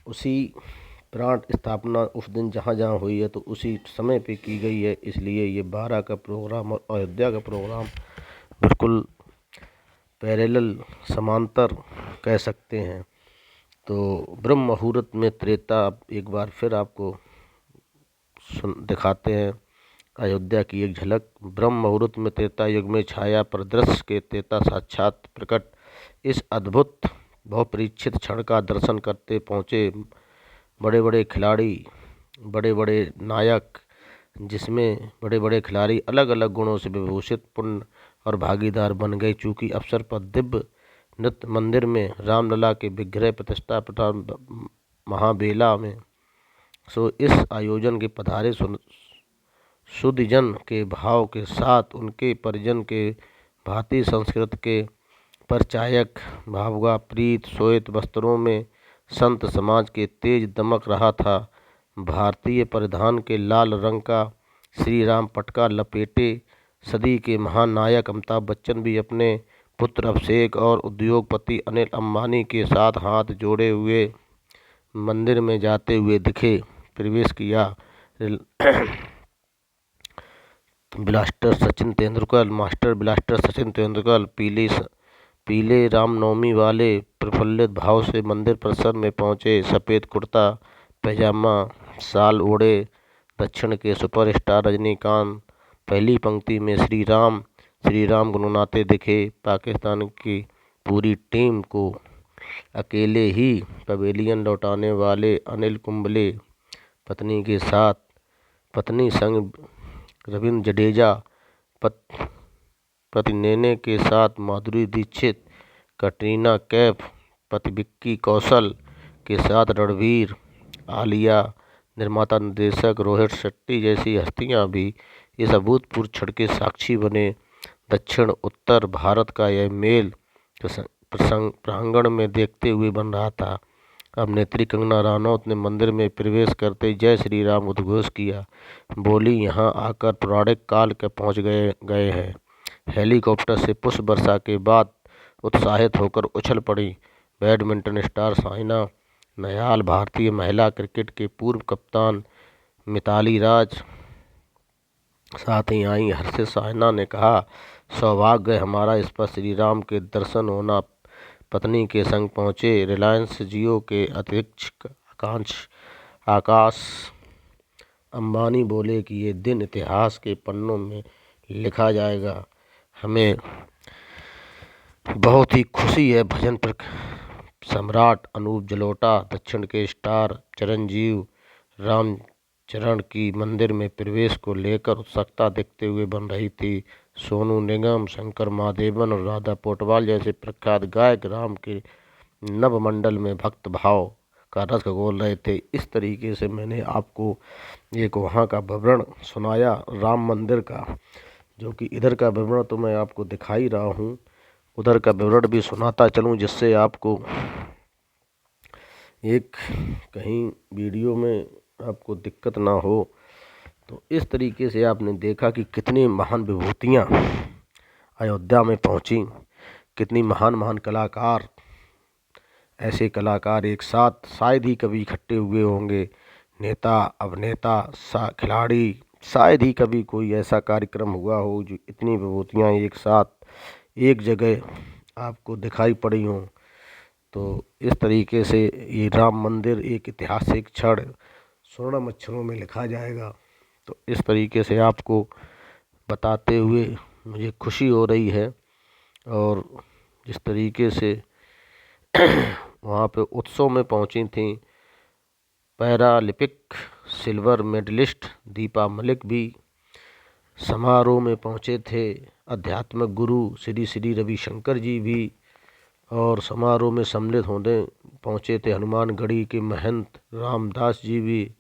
उसी प्राण स्थापना उस दिन जहाँ हुई है तो उसी समय पे की गई है। इसलिए ये बारा का प्रोग्राम और अयोध्या का प्रोग्राम बिल्कुल पैरेलल, समांतर कह सकते हैं। तो ब्रह्म मुहूर्त में त्रेता, एक बार फिर आपको दिखाते हैं अयोध्या की एक झलक। ब्रह्म मुहूर्त में त्रेता युग में छाया परिदृश्य के त्रेता साक्षात प्रकट। इस अद्भुत बहुपरीक्षित क्षण का दर्शन करते पहुँचे बड़े बड़े खिलाड़ी, बड़े बड़े नायक, जिसमें बड़े बड़े खिलाड़ी अलग अलग गुणों से विभूषित पुण्य और भागीदार बन गए। चूँकि अवसर पर दिव्य नृत्य मंदिर में रामलला के विग्रह प्रतिष्ठा महाबेला में, सो इस आयोजन के पधारे सुधीजन के भाव के साथ उनके परिजन के भारतीय संस्कृत के परिचायक भावुका प्रीत श्वेत वस्त्रों में संत समाज के तेज दमक रहा था। भारतीय परिधान के लाल रंग का श्री राम पटका लपेटे सदी के महान नायक अमिताभ बच्चन भी अपने पुत्र अभिषेक और उद्योगपति अनिल अंबानी के साथ हाथ जोड़े हुए मंदिर में जाते हुए दिखे। प्रवेश किया मास्टर सचिन तेंदुलकर पीले रामनवमी वाले प्रफुल्लित भाव से मंदिर परिसर में पहुंचे। सफ़ेद कुर्ता पैजामा साल ओढ़े दक्षिण के सुपरस्टार रजनीकांत पहली पंक्ति में श्री राम गुनगुनाते दिखे। पाकिस्तान की पूरी टीम को अकेले ही पवेलियन लौटाने वाले अनिल कुंबले पत्नी संग रविंद्र जडेजा, पति नेने के साथ माधुरी दीक्षित, कटरीना कैफ, पति विक्की कौशल के साथ रणवीर, आलिया, निर्माता निर्देशक रोहित शेट्टी जैसी हस्तियां भी इस अभूतपूर्व क्षण के साक्षी बने। दक्षिण उत्तर भारत का यह मेल प्रांगण में देखते हुए बन रहा था। अभिनेत्री कंगना रनौत ने मंदिर में प्रवेश करते जय श्री राम उद्घोष किया। बोली, यहाँ आकर पौराणिक काल के पहुँच गए हैं। हेलीकॉप्टर से पुष्प वर्षा के बाद उत्साहित होकर उछल पड़ी बैडमिंटन स्टार साइना नेहवाल, भारतीय महिला क्रिकेट के पूर्व कप्तान मिताली राज साथ ही आई। हर्षित साइना ने कहा, सौभाग्य हमारा इस पर श्री राम के दर्शन होना। पत्नी के संग पहुंचे रिलायंस जियो के अध्यक्ष आकाश अंबानी बोले कि ये दिन इतिहास के पन्नों में लिखा जाएगा। हमें बहुत ही खुशी है। भजन सम्राट अनूप जलोटा, दक्षिण के स्टार चिरंजीव रामचरण की मंदिर में प्रवेश को लेकर उत्सुकता दिखते हुए बन रही थी। सोनू निगम, शंकर महादेवन और राधा पोटवाल जैसे प्रख्यात गायक राम के नवमंडल में भक्त भाव का रस घोल रहे थे। इस तरीके से मैंने आपको एक वहाँ का विवरण सुनाया राम मंदिर का, जो कि इधर का विवरण तो मैं आपको दिखा ही रहा हूँ, उधर का विवरण भी सुनाता चलूँ जिससे आपको एक कहीं वीडियो में आपको दिक्कत ना हो। तो इस तरीके से आपने देखा कि कितनी महान विभूतियाँ अयोध्या में पहुँची, कितनी महान कलाकार, ऐसे कलाकार एक साथ शायद ही कभी इकट्ठे हुए होंगे। नेता, अभिनेता, खिलाड़ी, शायद ही कभी कोई ऐसा कार्यक्रम हुआ हो जो इतनी विभूतियाँ एक साथ एक जगह आपको दिखाई पड़ी हों। तो इस तरीके से ये राम मंदिर एक ऐतिहासिक क्षण स्वर्णिम अक्षरों में लिखा जाएगा। तो इस तरीके से आपको बताते हुए मुझे खुशी हो रही है। और जिस तरीके से वहाँ पे उत्सव में पहुँची थी Paralympic silver medallist Deepa Malik भी समारोह में पहुँचे थे। आध्यात्मिक गुरु श्री श्री रविशंकर जी भी और समारोह में सम्मिलित होने पहुँचे थे। हनुमानगढ़ी के महंत रामदास जी भी।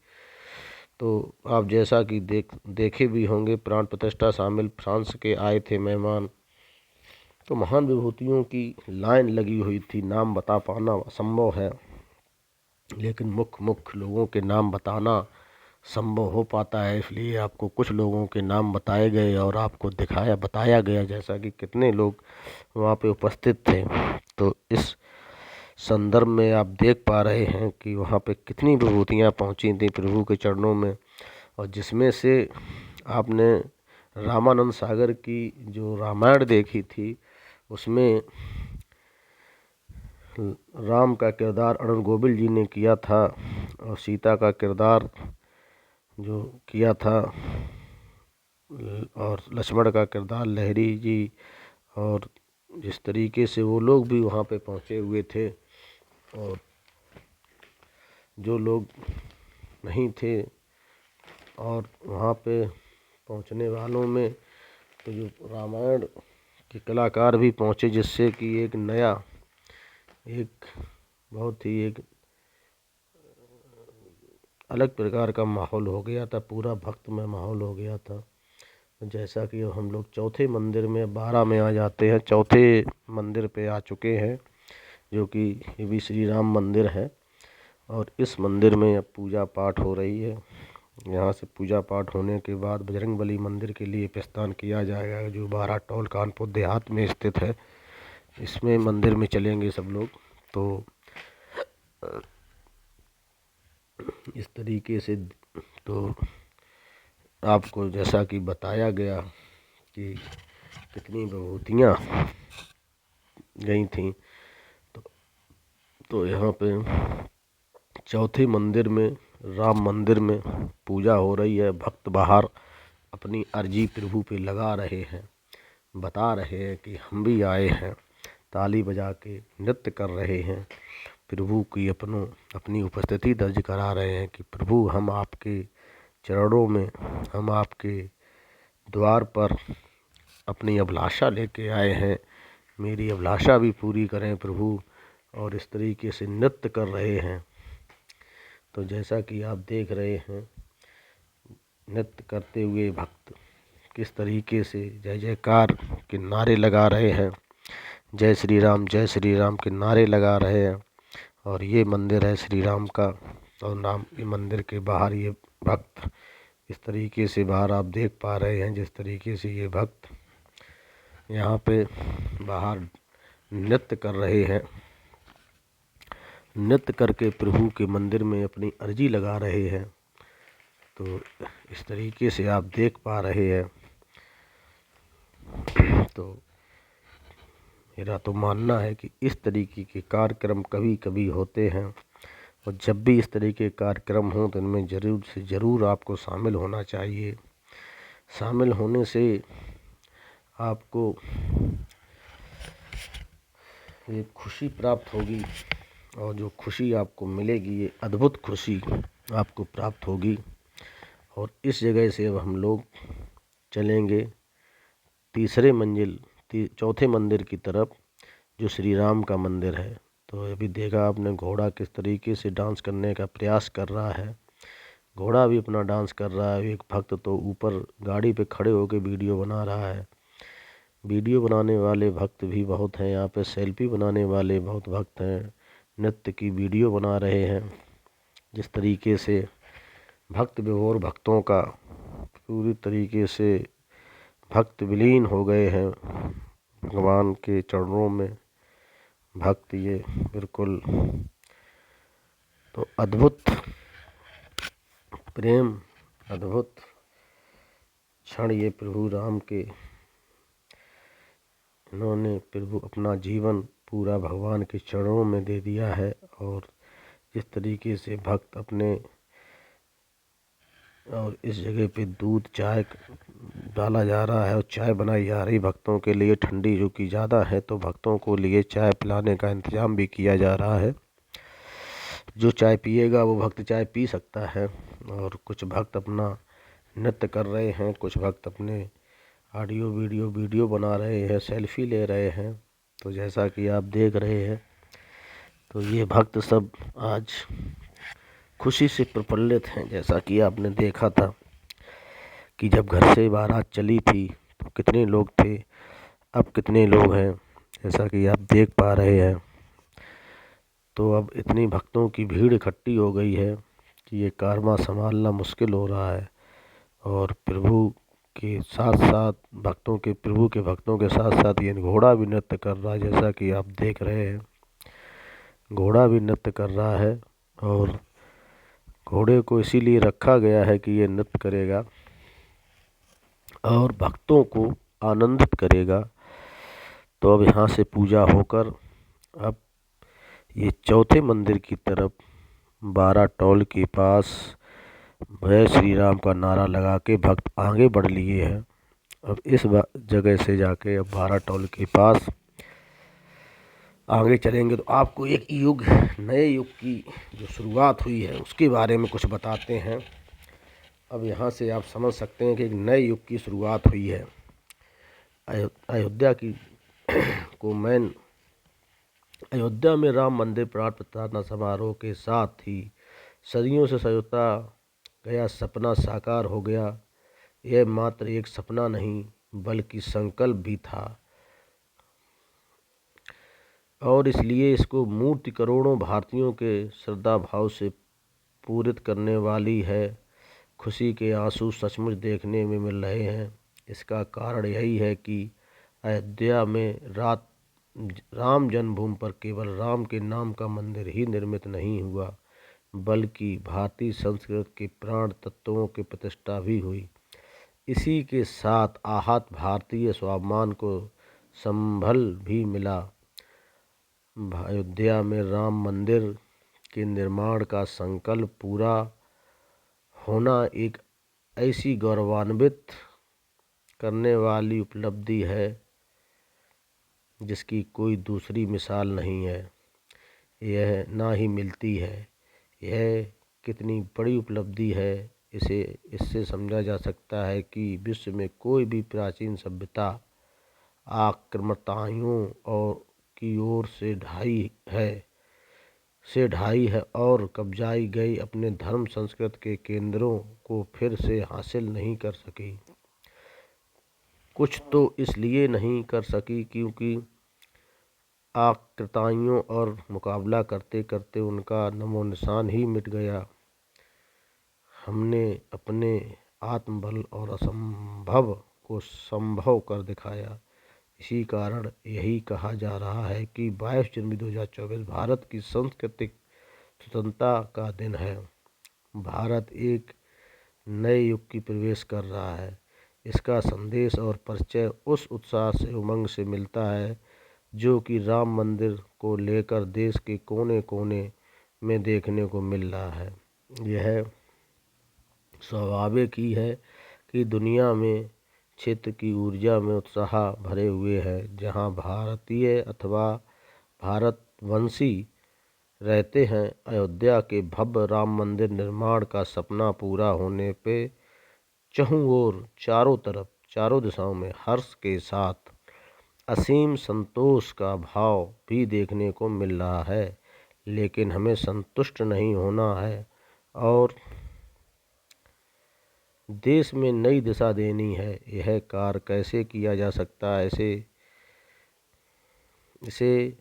तो आप जैसा कि देखे भी होंगे, प्राण प्रतिष्ठा शामिल फ्रांस के आए थे मेहमान। तो महान विभूतियों की लाइन लगी हुई थी। नाम बता पाना असंभव है, लेकिन मुख्य लोगों के नाम बताना संभव हो पाता है। इसलिए आपको कुछ लोगों के नाम बताए गए और आपको बताया गया जैसा कि कितने लोग वहाँ पे उपस्थित थे। तो इस संदर्भ में आप देख पा रहे हैं कि वहाँ पे कितनी विभूतियाँ पहुँची थी प्रभु के चरणों में। और जिसमें से आपने रामानंद सागर की जो रामायण देखी थी, उसमें राम का किरदार अरुण गोविल जी ने किया था और सीता का किरदार जो किया था और लक्ष्मण का किरदार लहरी जी। और जिस तरीके से वो लोग भी वहाँ पे पहुँचे हुए थे, और जो लोग नहीं थे और वहाँ पे पहुँचने वालों में तो जो रामायण के कलाकार भी पहुँचे, जिससे कि एक नया एक बहुत ही एक अलग प्रकार का माहौल हो गया था, पूरा भक्तमय माहौल हो गया था। जैसा कि अब हम लोग चौथे मंदिर में 12 में आ जाते हैं, चौथे मंदिर पे आ चुके हैं, जो कि ये भी श्री राम मंदिर है। और इस मंदिर में अब पूजा पाठ हो रही है। यहाँ से पूजा पाठ होने के बाद बजरंगबली मंदिर के लिए प्रस्थान किया जाएगा, जो बारा टोल कानपुर देहात में स्थित है। इसमें मंदिर में चलेंगे सब लोग। तो इस तरीके से तो आपको जैसा कि बताया गया कि कितनी विभूतियाँ गई थी, तो यहाँ पे चौथे मंदिर में राम मंदिर में पूजा हो रही है। भक्त बाहर अपनी अर्जी प्रभु पे लगा रहे हैं, बता रहे हैं कि हम भी आए हैं, ताली बजा के नृत्य कर रहे हैं, प्रभु की अपनी उपस्थिति दर्ज करा रहे हैं कि प्रभु हम आपके चरणों में, हम आपके द्वार पर अपनी अभिलाषा लेके आए हैं, मेरी अभिलाषा भी पूरी करें प्रभु। और इस तरीके से नृत्य कर रहे हैं। तो जैसा कि आप देख रहे हैं, नृत्य करते हुए भक्त किस तरीके से जय जयकार के नारे लगा रहे हैं, जय श्री राम के नारे लगा रहे हैं। और ये मंदिर है श्री राम का। और नाम ये मंदिर के बाहर ये भक्त इस तरीके से बाहर आप देख पा रहे हैं, जिस तरीके से ये भक्त यहाँ पे बाहर नृत्य कर रहे हैं, नृत्य करके प्रभु के मंदिर में अपनी अर्जी लगा रहे हैं। तो इस तरीके से आप देख पा रहे हैं। तो मेरा तो मानना है कि इस तरीके के कार्यक्रम कभी कभी होते हैं, और जब भी इस तरीके के कार्यक्रम हों तो इनमें ज़रूर से ज़रूर आपको शामिल होना चाहिए। शामिल होने से आपको एक खुशी प्राप्त होगी, और जो खुशी आपको मिलेगी ये अद्भुत खुशी आपको प्राप्त होगी। और इस जगह से अब हम लोग चलेंगे चौथे मंदिर की तरफ, जो श्री राम का मंदिर है। तो अभी देखा आपने घोड़ा किस तरीके से डांस करने का प्रयास कर रहा है, घोड़ा भी अपना डांस कर रहा है। एक भक्त तो ऊपर गाड़ी पे खड़े होकर वीडियो बना रहा है। वीडियो बनाने वाले भक्त भी बहुत हैं यहाँ पे, सेल्फी बनाने वाले बहुत भक्त हैं, नृत्य की वीडियो बना रहे हैं। जिस तरीके से भक्त विभोर भक्तों का पूरी तरीके से भक्त विलीन हो गए हैं भगवान के चरणों में, भक्त ये बिल्कुल तो अद्भुत प्रेम, अद्भुत क्षण ये प्रभु राम के, इन्होंने प्रभु अपना जीवन पूरा भगवान के चरणों में दे दिया है। और जिस तरीके से भक्त अपने, और इस जगह पे दूध चाय डाला जा रहा है और चाय बनाई जा रही भक्तों के लिए, ठंडी जो कि ज़्यादा है तो भक्तों को लिए चाय पिलाने का इंतज़ाम भी किया जा रहा है। जो चाय पिएगा वो भक्त चाय पी सकता है। और कुछ भक्त अपना नृत्य कर रहे हैं, कुछ भक्त अपने ऑडियो वीडियो बना रहे हैं, सेल्फी ले रहे हैं। तो जैसा कि आप देख रहे हैं, तो ये भक्त सब आज खुशी से प्रफुल्लित हैं। जैसा कि आपने देखा था कि जब घर से बारात चली थी तो कितने लोग थे, अब कितने लोग हैं, जैसा कि आप देख पा रहे हैं। तो अब इतनी भक्तों की भीड़ इकट्ठी हो गई है कि ये कारवां संभालना मुश्किल हो रहा है। और प्रभु के साथ साथ प्रभु के भक्तों के साथ साथ ये घोड़ा भी नृत्य कर रहा है, जैसा कि आप देख रहे हैं, घोड़ा भी नृत्य कर रहा है। और घोड़े को इसीलिए रखा गया है कि ये नृत्य करेगा और भक्तों को आनंदित करेगा। तो अब यहाँ से पूजा होकर अब ये चौथे मंदिर की तरफ 12 टोल के पास जय श्री राम का नारा लगा के भक्त आगे बढ़ लिए हैं। अब इस जगह से जाके अब 12 टोल के पास आगे चलेंगे तो आपको एक युग, नए युग की जो शुरुआत हुई है उसके बारे में कुछ बताते हैं। अब यहाँ से आप समझ सकते हैं कि एक नए युग की शुरुआत हुई है। अयोध्या की को मैन अयोध्या में राम मंदिर प्राण प्रतिष्ठा समारोह के साथ ही सदियों से सोचा गया सपना साकार हो गया। यह मात्र एक सपना नहीं बल्कि संकल्प भी था, और इसलिए इसको मूर्ति करोड़ों भारतीयों के श्रद्धा भाव से पूरित करने वाली है। खुशी के आंसू सचमुच देखने में मिल रहे हैं। इसका कारण यही है कि अयोध्या में राम जन्मभूमि पर केवल राम के नाम का मंदिर ही निर्मित नहीं हुआ, बल्कि भारतीय संस्कृति के प्राण तत्वों की प्रतिष्ठा भी हुई। इसी के साथ आहत भारतीय स्वाभिमान को संबल भी मिला। अयोध्या में राम मंदिर के निर्माण का संकल्प पूरा होना एक ऐसी गौरवान्वित करने वाली उपलब्धि है जिसकी कोई दूसरी मिसाल नहीं है, यह ना ही मिलती है। यह कितनी बड़ी उपलब्धि है इससे समझा जा सकता है कि विश्व में कोई भी प्राचीन सभ्यता आक्रामकताओं और की ओर से ढाई है और कब्जाई गई अपने धर्म संस्कृति के केंद्रों को फिर से हासिल नहीं कर सकी। कुछ तो इसलिए नहीं कर सकी क्योंकि आक्रामकताओं और मुकाबला करते करते उनका नमो निशान ही मिट गया। हमने अपने आत्मबल और असंभव को संभव कर दिखाया। इसी कारण यही कहा जा रहा है कि 22 जनवरी 2024 भारत की सांस्कृतिक स्वतंत्रता का दिन है। भारत एक नए युग की प्रवेश कर रहा है। इसका संदेश और परिचय उस उत्साह से उमंग से मिलता है जो कि राम मंदिर को लेकर देश के कोने कोने में देखने को मिल रहा है। यह स्वाभाविक ही है कि दुनिया में क्षेत्र की ऊर्जा में उत्साह भरे हुए है। जहां भारतीय अथवा भारतवंशी रहते हैं, अयोध्या के भव्य राम मंदिर निर्माण का सपना पूरा होने पे चहुं ओर चारों दिशाओं में हर्ष के साथ असीम संतोष का भाव भी देखने को मिल रहा है। लेकिन हमें संतुष्ट नहीं होना है और देश में नई दिशा देनी है। यह कार्य कैसे किया जा सकता है? इसे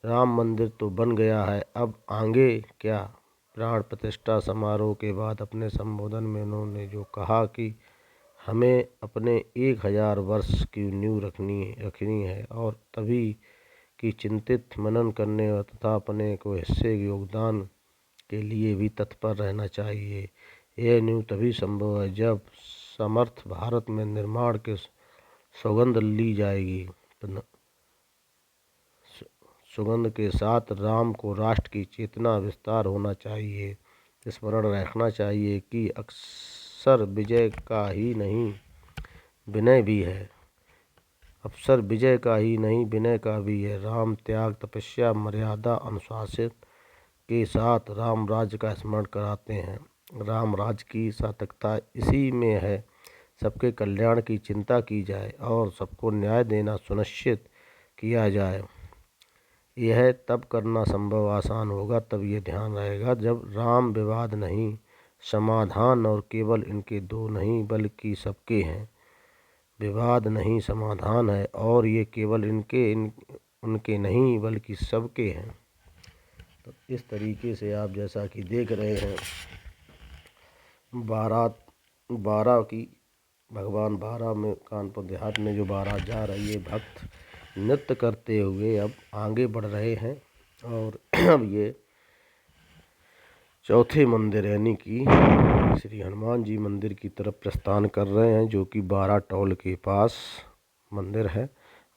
राम मंदिर तो बन गया है, अब आगे क्या? प्राण प्रतिष्ठा समारोह के बाद अपने संबोधन में उन्होंने जो कहा कि हमें अपने 1000 वर्ष की नींव रखनी है और तभी की चिंतित मनन करने तथा अपने को हिस्से योगदान के लिए भी तत्पर रहना चाहिए। यह नींव तभी संभव है जब समर्थ भारत में निर्माण के सौगंध ली जाएगी। सुगंध के साथ राम को राष्ट्र की चेतना विस्तार होना चाहिए। स्मरण रखना चाहिए कि अक्सर विजय का ही नहीं विनय भी है। अवसर विजय का ही नहीं विनय का भी है। राम त्याग, तपस्या, मर्यादा, अनुशासन के साथ राम राज्य का स्मरण कराते हैं। राम राज्य की सार्थकता इसी में है, सबके कल्याण की चिंता की जाए और सबको न्याय देना सुनिश्चित किया जाए। यह तब करना संभव आसान होगा, तब ये ध्यान रहेगा जब राम विवाद नहीं समाधान और केवल इनके दो नहीं बल्कि सबके हैं। विवाद नहीं समाधान है और ये केवल उनके नहीं बल्कि सबके हैं। तो इस तरीके से आप जैसा कि देख रहे हैं बारात की भगवान बारह में कानपुर देहात में जो बारात जा रही है, भक्त नृत्य करते हुए अब आगे बढ़ रहे हैं और अब ये चौथे मंदिर यानी कि श्री हनुमान जी मंदिर की तरफ प्रस्थान कर रहे हैं, जो कि 12 टोल के पास मंदिर है।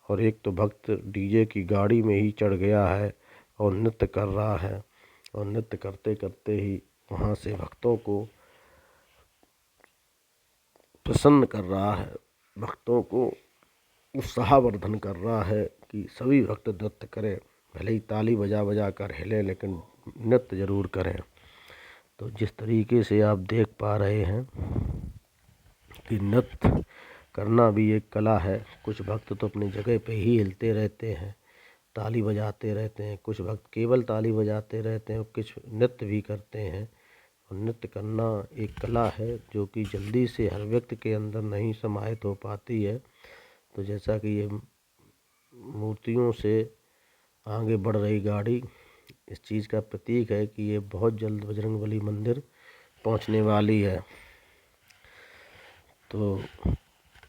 और एक तो भक्त डीजे की गाड़ी में ही चढ़ गया है और नृत्य कर रहा है और नृत्य करते करते ही वहाँ से भक्तों को प्रसन्न कर रहा है, भक्तों को उत्साहवर्धन कर रहा है कि सभी भक्त नृत्य करें, भले ही ताली बजा बजा कर हिले, लेकिन नृत्य जरूर करें। तो जिस तरीके से आप देख पा रहे हैं कि नृत्य करना भी एक कला है। कुछ भक्त तो अपनी जगह पे ही हिलते रहते हैं, ताली बजाते रहते हैं, कुछ भक्त केवल ताली बजाते रहते हैं और कुछ नृत्य भी करते हैं। और नृत्य करना एक कला है जो कि जल्दी से हर व्यक्ति के अंदर नहीं समाहित हो पाती है। तो जैसा कि ये मूर्तियों से आगे बढ़ रही गाड़ी इस चीज़ का प्रतीक है कि ये बहुत जल्द बजरंगबली मंदिर पहुंचने वाली है। तो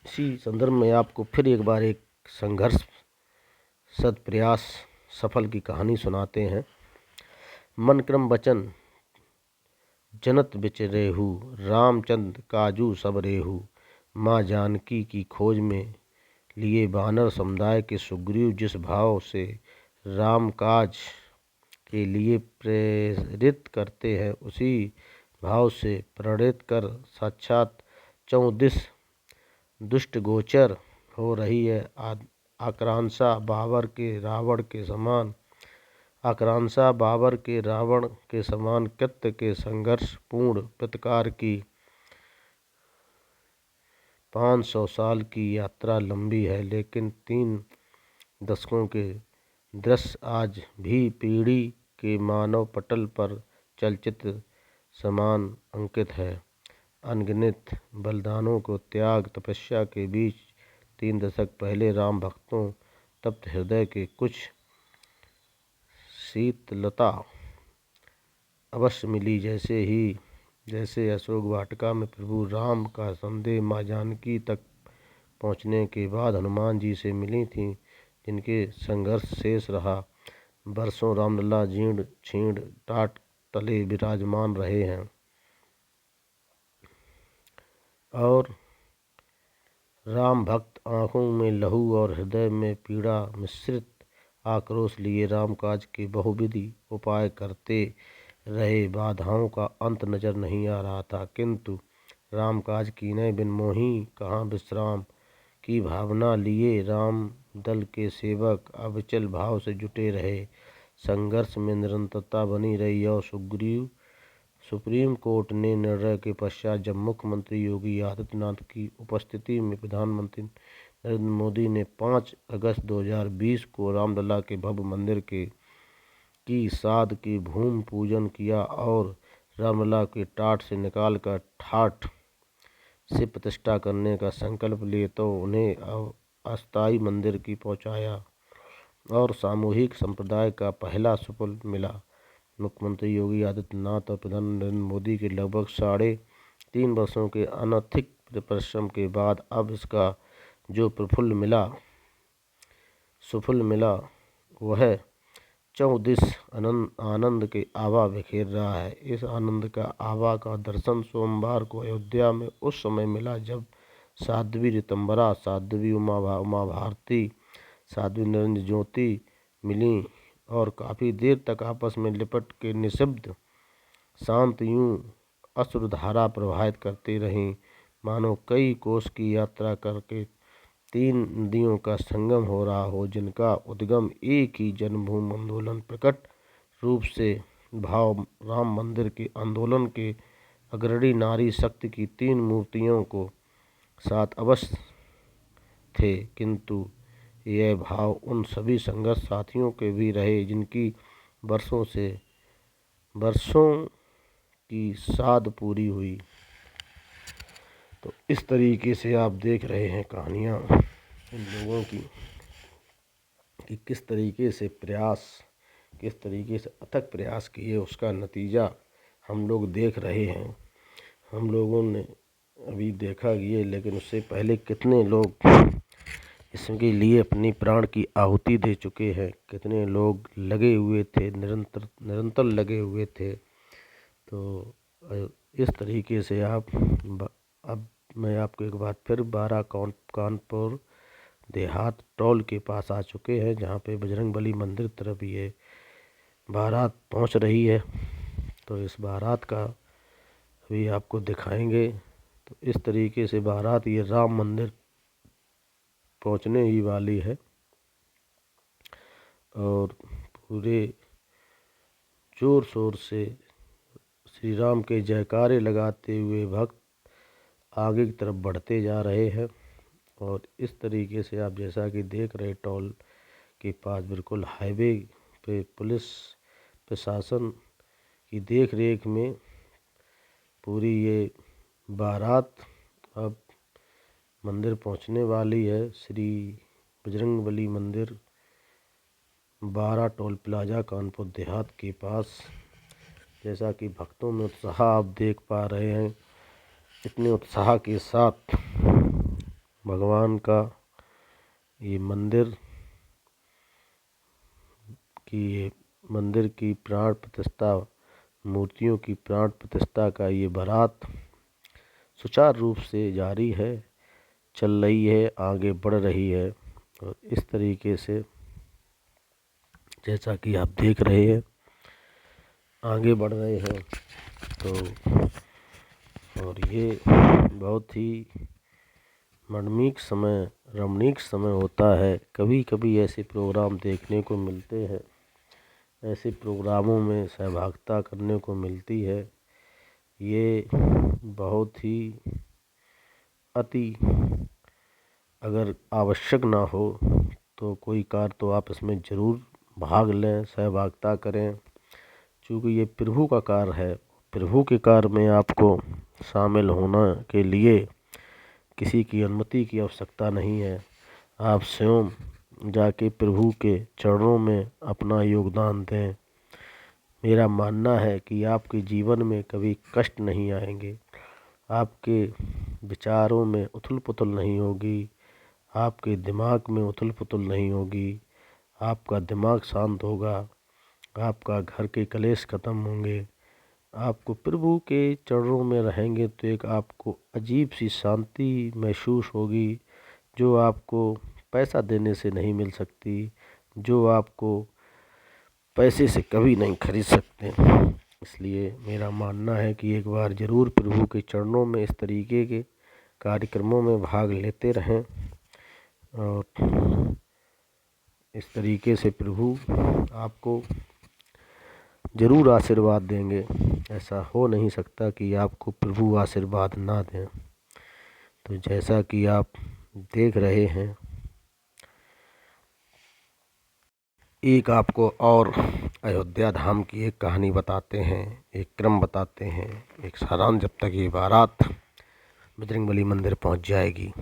इसी संदर्भ में आपको फिर एक बार एक संघर्ष सद प्रयास सफल की कहानी सुनाते हैं। मन क्रम वचन जनत बिचरेहु, रामचंद्र काजू सब रेहु। माँ जानकी की खोज में लिए वानर समुदाय के सुग्रीव जिस भाव से राम काज के लिए प्रेरित करते हैं, उसी भाव से प्रेरित कर साक्षात चौदिस दुष्ट गोचर हो रही है। आक्रांक्षा बाबर के रावण के समान कृत्य के संघर्षपूर्ण प्रतिकार की 500 साल की यात्रा लंबी है, लेकिन 3 दशकों के दृश्य आज भी पीढ़ी के मानव पटल पर चलचित्र समान अंकित है। अनगिनत बलिदानों को त्याग तपस्या के बीच 3 दशक पहले राम भक्तों तप्त हृदय के कुछ शीतलता अवश्य मिली। जैसे अशोक वाटिका में प्रभु राम का संदेह माँ जानकी तक पहुँचने के बाद हनुमान जी से मिली थी, जिनके संघर्ष शेष रहा। वर्षों रामलला जीर्ण छीर्ण टाट तले विराजमान रहे हैं और राम भक्त आँखों में लहू और हृदय में पीड़ा मिश्रित आक्रोश लिए रामकाज के बहुविधि उपाय करते रहे। बाधाओं का अंत नजर नहीं आ रहा था, किंतु रामकाज कीने बिन मोही कहाँ विश्राम की भावना लिए राम दल के सेवक अविचल भाव से जुटे रहे। संघर्ष में निरंतरता बनी रही और सुप्रीम कोर्ट ने निर्णय के पश्चात जब मुख्यमंत्री योगी आदित्यनाथ की उपस्थिति में प्रधानमंत्री नरेंद्र मोदी ने 5 अगस्त 2020 को रामलला के भव्य मंदिर की साध की भूमि पूजन किया और रामलला के टाट से निकालकर ठाठ से प्रतिष्ठा करने का संकल्प लिए, तो उन्हें अस्थायी मंदिर की पहुंचाया और सामूहिक संप्रदाय का पहला सुफल मिला। मुख्यमंत्री योगी आदित्यनाथ और प्रधानमंत्री नरेंद्र मोदी के लगभग 3.5 वर्षों के अनथिक परिश्रम के बाद अब इसका जो सुफल मिला वह 34 आनंद के आभा बिखेर रहा है। इस आनंद का आभा का दर्शन सोमवार को अयोध्या में उस समय मिला जब साध्वी ऋतंबरा, साध्वी उमा भारती, साध्वी नरेंद्र ज्योति मिली और काफ़ी देर तक आपस में लिपट के निशब्द शांत यूं अश्रुधारा प्रवाहित करती रहीं, मानो कई कोस की यात्रा करके 3 नदियों का संगम हो रहा हो, जिनका उद्गम एक ही जन्मभूमि आंदोलन प्रकट रूप से भाव राम मंदिर के आंदोलन के अग्रणी नारी शक्ति की 3 मूर्तियों को साथ अवश्य थे, किंतु यह भाव उन सभी संघर्ष साथियों के भी रहे जिनकी वर्षों की साध पूरी हुई। तो इस तरीके से आप देख रहे हैं कहानियाँ इन लोगों की कि किस तरीके से अथक प्रयास किए, उसका नतीजा हम लोग देख रहे हैं। हम लोगों ने अभी देखा ये, लेकिन उससे पहले कितने लोग इसके लिए अपनी प्राण की आहुति दे चुके हैं, कितने लोग लगे हुए थे, निरंतर लगे हुए थे। तो इस तरीके से अब मैं आपको एक बार फिर कानपुर देहात टोल के पास आ चुके हैं, जहाँ पे बजरंगबली मंदिर तरफ ये बारात पहुँच रही है। तो इस बारात का भी आपको दिखाएंगे। तो इस तरीके से बारात ये राम मंदिर पहुँचने ही वाली है। और पूरे जोर शोर से श्री राम के जयकारे लगाते हुए भक्त आगे की तरफ बढ़ते जा रहे हैं। और इस तरीके से आप जैसा कि देख रहे टोल के पास बिल्कुल हाईवे पे पुलिस प्रशासन की देख रेख में पूरी ये बारात अब मंदिर पहुंचने वाली है। श्री बजरंगबली मंदिर 12 टोल प्लाजा कानपुर देहात के पास। जैसा कि भक्तों में उत्साह आप देख पा रहे हैं, इतने उत्साह के साथ भगवान का ये मंदिर की प्राण प्रतिष्ठा, मूर्तियों की प्राण प्रतिष्ठा का ये बारात सुचारू रूप से जारी है, चल रही है, आगे बढ़ रही है। और इस तरीके से जैसा कि आप देख रहे हैं आगे बढ़ रहे हैं। तो और ये बहुत ही रमणीक समय होता है। कभी कभी ऐसे प्रोग्राम देखने को मिलते हैं, ऐसे प्रोग्रामों में सहभागिता करने को मिलती है। ये बहुत ही अति अगर आवश्यक ना हो तो कोई कार्य तो आप इसमें ज़रूर भाग लें, सहभागिता करें, क्योंकि ये प्रभु का कार्य है। प्रभु के कार्य में आपको शामिल होने के लिए किसी की अनुमति की आवश्यकता नहीं है। आप स्वयं जाके प्रभु के चरणों में अपना योगदान दें। मेरा मानना है कि आपके जीवन में कभी कष्ट नहीं आएंगे, आपके विचारों में उथल पुथल नहीं होगी, आपके दिमाग में उथल पुथल नहीं होगी, आपका दिमाग शांत होगा, आपका घर के कलेश खत्म होंगे। आपको प्रभु के चरणों में रहेंगे तो एक आपको अजीब सी शांति महसूस होगी, जो आपको पैसा देने से नहीं मिल सकती, जो आपको पैसे से कभी नहीं खरीद सकते। इसलिए मेरा मानना है कि एक बार ज़रूर प्रभु के चरणों में इस तरीके के कार्यक्रमों में भाग लेते रहें और इस तरीके से प्रभु आपको ज़रूर आशीर्वाद देंगे। ऐसा हो नहीं सकता कि आपको प्रभु आशीर्वाद ना दें। तो जैसा कि आप देख रहे हैं, एक आपको और अयोध्या धाम की एक कहानी बताते हैं, एक क्रम बताते हैं, एक सारांश। जब तक ये बारात बजरंगबली मंदिर पहुंच जाएगी,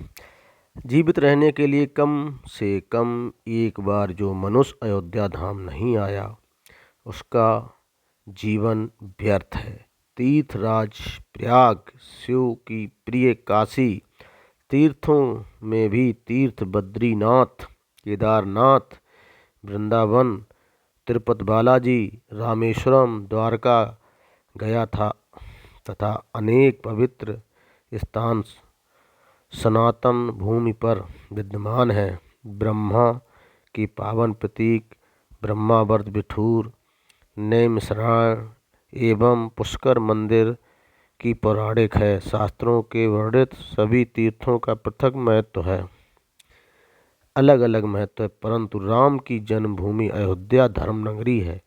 जीवित रहने के लिए कम से कम एक बार जो मनुष्य अयोध्या धाम नहीं आया उसका जीवन व्यर्थ है। तीर्थराज प्रयाग, शिव की प्रिय काशी, तीर्थों में भी तीर्थ बद्रीनाथ, केदारनाथ, वृंदावन, तिरुपति बालाजी, रामेश्वरम, द्वारका गया था तथा अनेक पवित्र स्थान सनातन भूमि पर विद्यमान है। ब्रह्मा की पावन प्रतीक ब्रह्मावर्त बिठूर, नैमिषारण्य एवं पुष्कर मंदिर की पौराणिक है। शास्त्रों के वर्णित सभी तीर्थों का पृथक महत्व है, अलग अलग महत्व है, परंतु राम की जन्मभूमि अयोध्या धर्मनगरी है,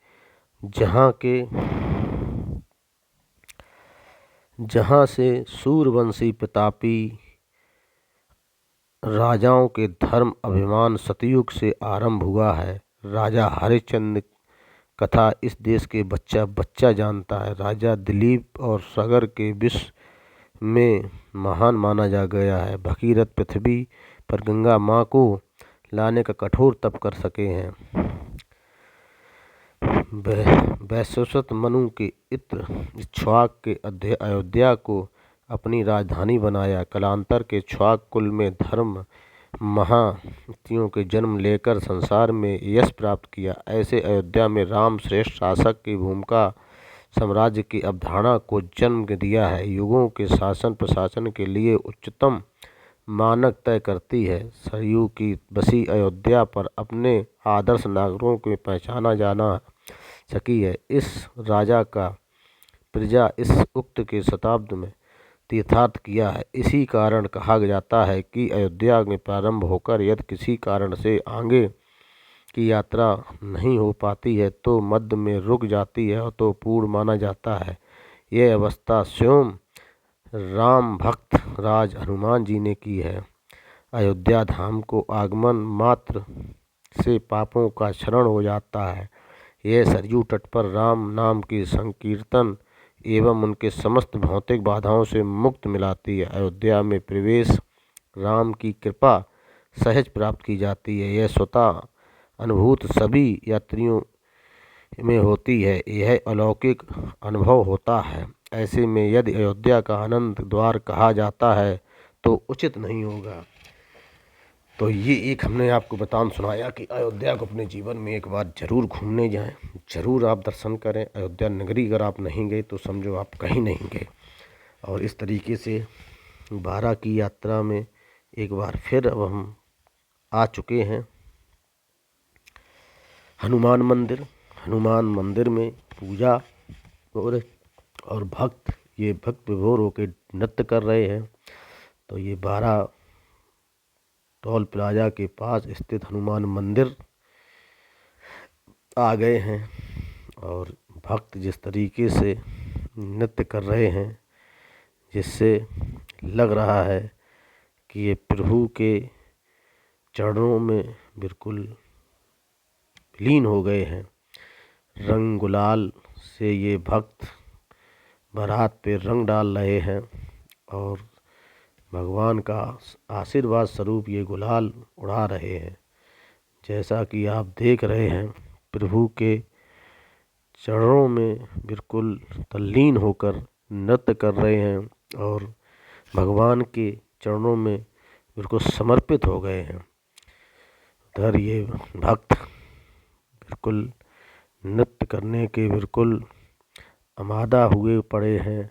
जहाँ से सूर्यवंशी प्रतापी राजाओं के धर्म अभिमान सतयुग से आरंभ हुआ है। राजा हरिश्चंद्र कथा इस देश के बच्चा बच्चा जानता है। राजा दिलीप और सागर के विश्व में महान माना जा गया है। भगीरथ पृथ्वी पर गंगा माँ को लाने का कठोर तप कर सके हैं। वैवस्वत मनु के इक्ष्वाक के अयोध्या को अपनी राजधानी बनाया। कालांतर के इक्ष्वाक कुल में धर्म महारथियों के जन्म लेकर संसार में यश प्राप्त किया। ऐसे अयोध्या में राम श्रेष्ठ शासक की भूमिका साम्राज्य की अवधारणा को जन्म दिया है। युगों के शासन प्रशासन के लिए उच्चतम मानक तय करती है। सरयू की बसी अयोध्या पर अपने आदर्श नागरिकों को पहचाना जाना सकी है। इस राजा का प्रजा इस उक्त के शताब्द में तीर्थार्थ किया है। इसी कारण कहा जाता है कि अयोध्या में प्रारंभ होकर यदि किसी कारण से आगे की यात्रा नहीं हो पाती है तो मध्य में रुक जाती है और तो पूर्ण माना जाता है। यह अवस्था स्वयं राम भक्त राज हनुमान जी ने की है। अयोध्या धाम को आगमन मात्र से पापों का क्षरण हो जाता है। यह सरयू तट पर राम नाम की संकीर्तन एवं उनके समस्त भौतिक बाधाओं से मुक्त मिलाती है। अयोध्या में प्रवेश राम की कृपा सहज प्राप्त की जाती है। यह स्वतः अनुभूत सभी यात्रियों में होती है। यह अलौकिक अनुभव होता है। ऐसे में यदि अयोध्या का आनंद द्वार कहा जाता है तो उचित नहीं होगा। तो ये एक हमने आपको बतान सुनाया कि अयोध्या को अपने जीवन में एक बार ज़रूर घूमने जाएं, ज़रूर आप दर्शन करें। अयोध्या नगरी अगर आप नहीं गए तो समझो आप कहीं नहीं गए। और इस तरीके से 12 की यात्रा में एक बार फिर अब हम आ चुके हैं हनुमान मंदिर। हनुमान मंदिर में पूजा और भक्त ये भक्त विभोर होकर नृत्य कर रहे हैं। तो ये 12 टोल प्लाजा के पास स्थित हनुमान मंदिर आ गए हैं और भक्त जिस तरीके से नृत्य कर रहे हैं जिससे लग रहा है कि ये प्रभु के चरणों में बिल्कुल लीन हो गए हैं। रंग गुलाल से ये भक्त बारात पे रंग डाल रहे हैं और भगवान का आशीर्वाद स्वरूप ये गुलाल उड़ा रहे हैं। जैसा कि आप देख रहे हैं प्रभु के चरणों में बिल्कुल तल्लीन होकर नृत्य कर रहे हैं और भगवान के चरणों में बिल्कुल समर्पित हो गए हैं। उधर ये भक्त बिल्कुल नृत्य करने के बिल्कुल आमादा हुए पड़े हैं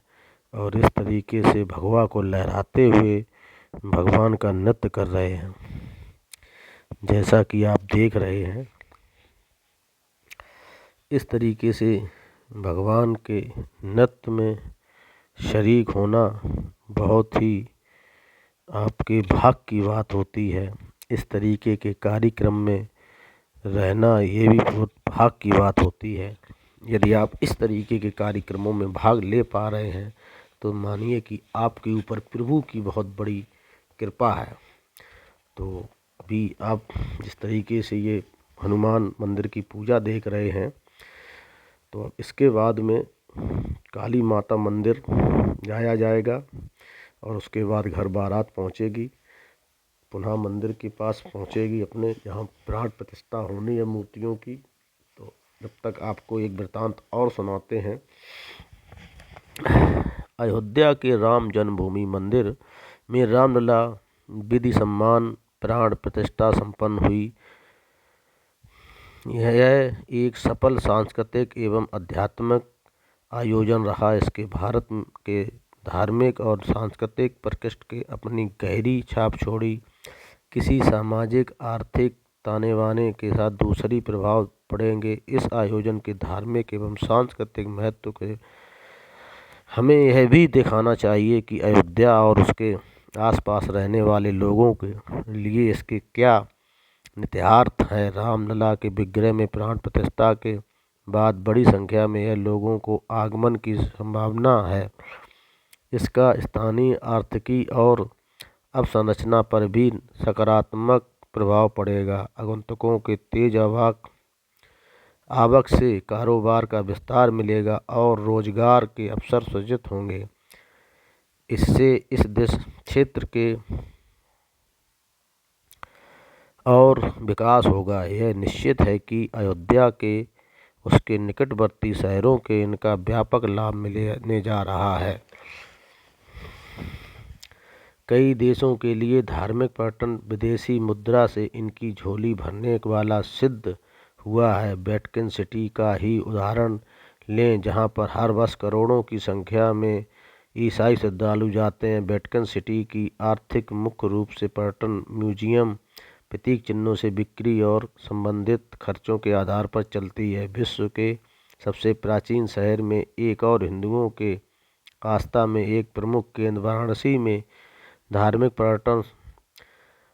और इस तरीके से भगवा को लहराते हुए भगवान का नृत्य कर रहे हैं। जैसा कि आप देख रहे हैं इस तरीके से भगवान के नृत्य में शरीक होना बहुत ही आपके भाग की बात होती है। इस तरीके के कार्यक्रम में रहना ये भी बहुत भाग की बात होती है। यदि आप इस तरीके के कार्यक्रमों में भाग ले पा रहे हैं तो मानिए कि आपके ऊपर प्रभु की बहुत बड़ी कृपा है। तो अभी आप जिस तरीके से ये हनुमान मंदिर की पूजा देख रहे हैं तो इसके बाद में काली माता मंदिर जाया जाएगा और उसके बाद घर बारात पहुंचेगी, पुनः मंदिर के पास पहुंचेगी अपने जहां प्राण प्रतिष्ठा होनी है मूर्तियों की। तो जब तक आपको एक वृतांत और सुनाते हैं। अयोध्या के राम जन्मभूमि मंदिर में रामलला विधि सम्मान प्राण प्रतिष्ठा संपन्न हुई। यह एक सफल सांस्कृतिक एवं आध्यात्मिक आयोजन रहा। इसके भारत के धार्मिक और सांस्कृतिक परिकृष्ट के अपनी गहरी छाप छोड़ी। किसी सामाजिक आर्थिक ताने बाने के साथ दूसरी प्रभाव पड़ेंगे। इस आयोजन के धार्मिक एवं सांस्कृतिक महत्व के हमें यह भी दिखाना चाहिए कि अयोध्या और उसके आसपास रहने वाले लोगों के लिए इसके क्या निहितार्थ है। रामलला के विग्रह में प्राण प्रतिष्ठा के बाद बड़ी संख्या में यह लोगों को आगमन की संभावना है। इसका स्थानीय आर्थिकी और अवसंरचना पर भी सकारात्मक प्रभाव पड़ेगा। आगंतुकों के तेज आवक से कारोबार का विस्तार मिलेगा और रोजगार के अवसर सृजित होंगे। इससे इस देश क्षेत्र के और विकास होगा। यह निश्चित है कि अयोध्या के उसके निकटवर्ती शहरों के इनका व्यापक लाभ मिलने जा रहा है। कई देशों के लिए धार्मिक पर्यटन विदेशी मुद्रा से इनकी झोली भरने वाला सिद्ध हुआ है। वेटिकन सिटी का ही उदाहरण लें जहां पर हर वर्ष करोड़ों की संख्या में ईसाई श्रद्धालु जाते हैं। वेटिकन सिटी की आर्थिक मुख्य रूप से पर्यटन, म्यूजियम, प्रतीक चिन्हों से बिक्री और संबंधित खर्चों के आधार पर चलती है। विश्व के सबसे प्राचीन शहर में एक और हिंदुओं के आस्था में एक प्रमुख केंद्र वाराणसी में धार्मिक पर्यटन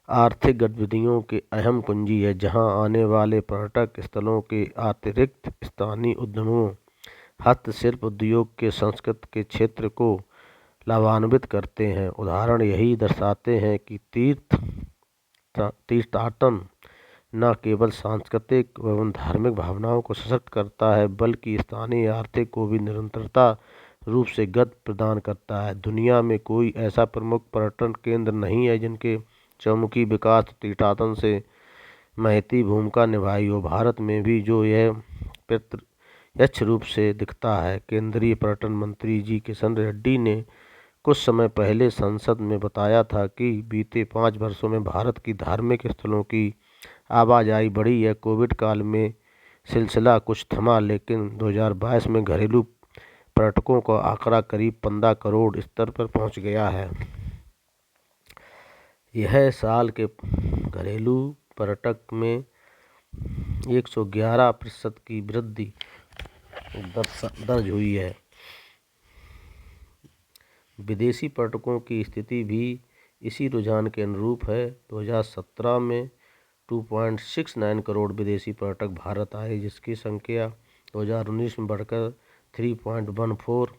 आर्थिक गतिविधियों के अहम कुंजी है, जहां आने वाले पर्यटक स्थलों के अतिरिक्त स्थानीय उद्यमों, हस्तशिल्प उद्योग के संस्कृति के क्षेत्र को लाभान्वित करते हैं। उदाहरण यही दर्शाते हैं कि तीर्थाटन न केवल सांस्कृतिक एवं धार्मिक भावनाओं को सशक्त करता है, बल्कि स्थानीय आर्थिक को भी निरंतरता रूप से गति प्रदान करता है। दुनिया में कोई ऐसा प्रमुख पर्यटन केंद्र नहीं है जिनके चहुमुखी विकास तीर्थाटन से महती भूमिका निभाई हो। भारत में भी जो यह प्रत्यक्ष रूप से दिखता है। केंद्रीय पर्यटन मंत्री जी किशन रेड्डी ने कुछ समय पहले संसद में बताया था कि बीते 5 वर्षों में भारत की धार्मिक स्थलों की आवाजाही बढ़ी है। कोविड काल में सिलसिला कुछ थमा, लेकिन 2022 में घरेलू पर्यटकों का आंकड़ा करीब 15 करोड़ स्तर पर पहुंच गया है। यह साल के घरेलू पर्यटक में 111% की वृद्धि दर्ज हुई है। विदेशी पर्यटकों की स्थिति भी इसी रुझान के अनुरूप है। 2017 में 2.69 करोड़ विदेशी पर्यटक भारत आए, जिसकी संख्या 2019 में बढ़कर 3.14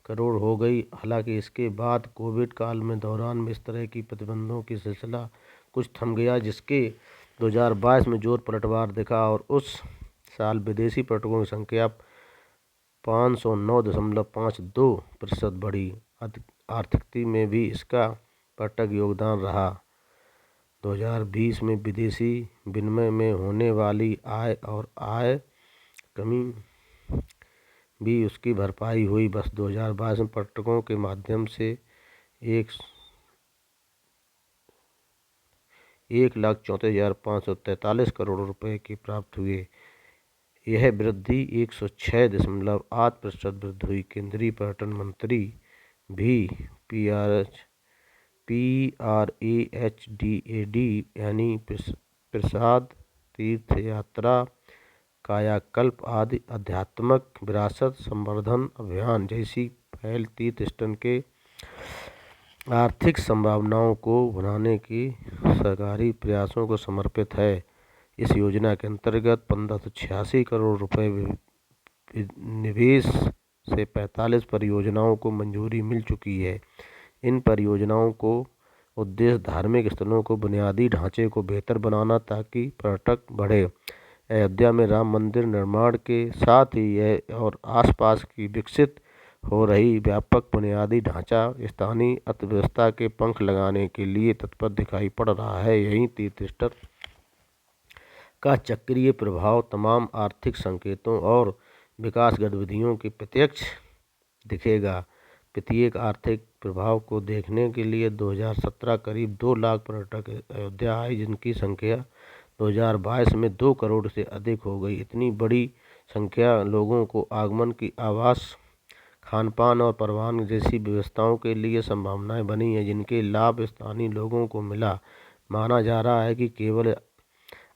करोड़ हो गई। हालांकि इसके बाद कोविड काल में दौरान में इस तरह की प्रतिबंधों की सिलसिला कुछ थम गया, जिसके 2022 में जोर पलटवार दिखा और उस साल विदेशी पर्यटकों की संख्या 509.52% बढ़ी। आर्थिकता में भी इसका पर्यटक योगदान रहा। 2020 में विदेशी विनिमय में होने वाली आय कमी भी उसकी भरपाई हुई। बस 2022 में पर्यटकों के माध्यम से 1,34,543 करोड़ रुपए के प्राप्त हुए। यह वृद्धि 106.8% वृद्धि हुई। केंद्रीय पर्यटन मंत्री भी PRAHDAD यानी प्रसाद, तीर्थ यात्रा, कायाकल्प आदि आध्यात्मिक विरासत संवर्धन अभियान जैसी पहल तीर्थ स्थल के आर्थिक संभावनाओं को बढ़ाने के सरकारी प्रयासों को समर्पित है। इस योजना के अंतर्गत 1586 करोड़ रुपए निवेश से 45 परियोजनाओं को मंजूरी मिल चुकी है। इन परियोजनाओं को उद्देश्य धार्मिक स्थलों को बुनियादी ढांचे को बेहतर बनाना ताकि पर्यटक बढ़े। अयोध्या में राम मंदिर निर्माण के साथ ही यह और आसपास की विकसित हो रही व्यापक बुनियादी ढांचा स्थानीय अर्थव्यवस्था के पंख लगाने के लिए तत्पर दिखाई पड़ रहा है। यहीं तीर्थ स्थल का चक्रीय प्रभाव तमाम आर्थिक संकेतों और विकास गतिविधियों के प्रत्यक्ष दिखेगा। प्रत्येक आर्थिक प्रभाव को देखने के लिए 2017 करीब 2 लाख पर्यटक अयोध्या आए, जिनकी संख्या 2022 में 2 करोड़ से अधिक हो गई। इतनी बड़ी संख्या लोगों को आगमन की आवास, खानपान और परिवहन जैसी व्यवस्थाओं के लिए संभावनाएं बनी हैं, जिनके लाभ स्थानीय लोगों को मिला। माना जा रहा है कि केवल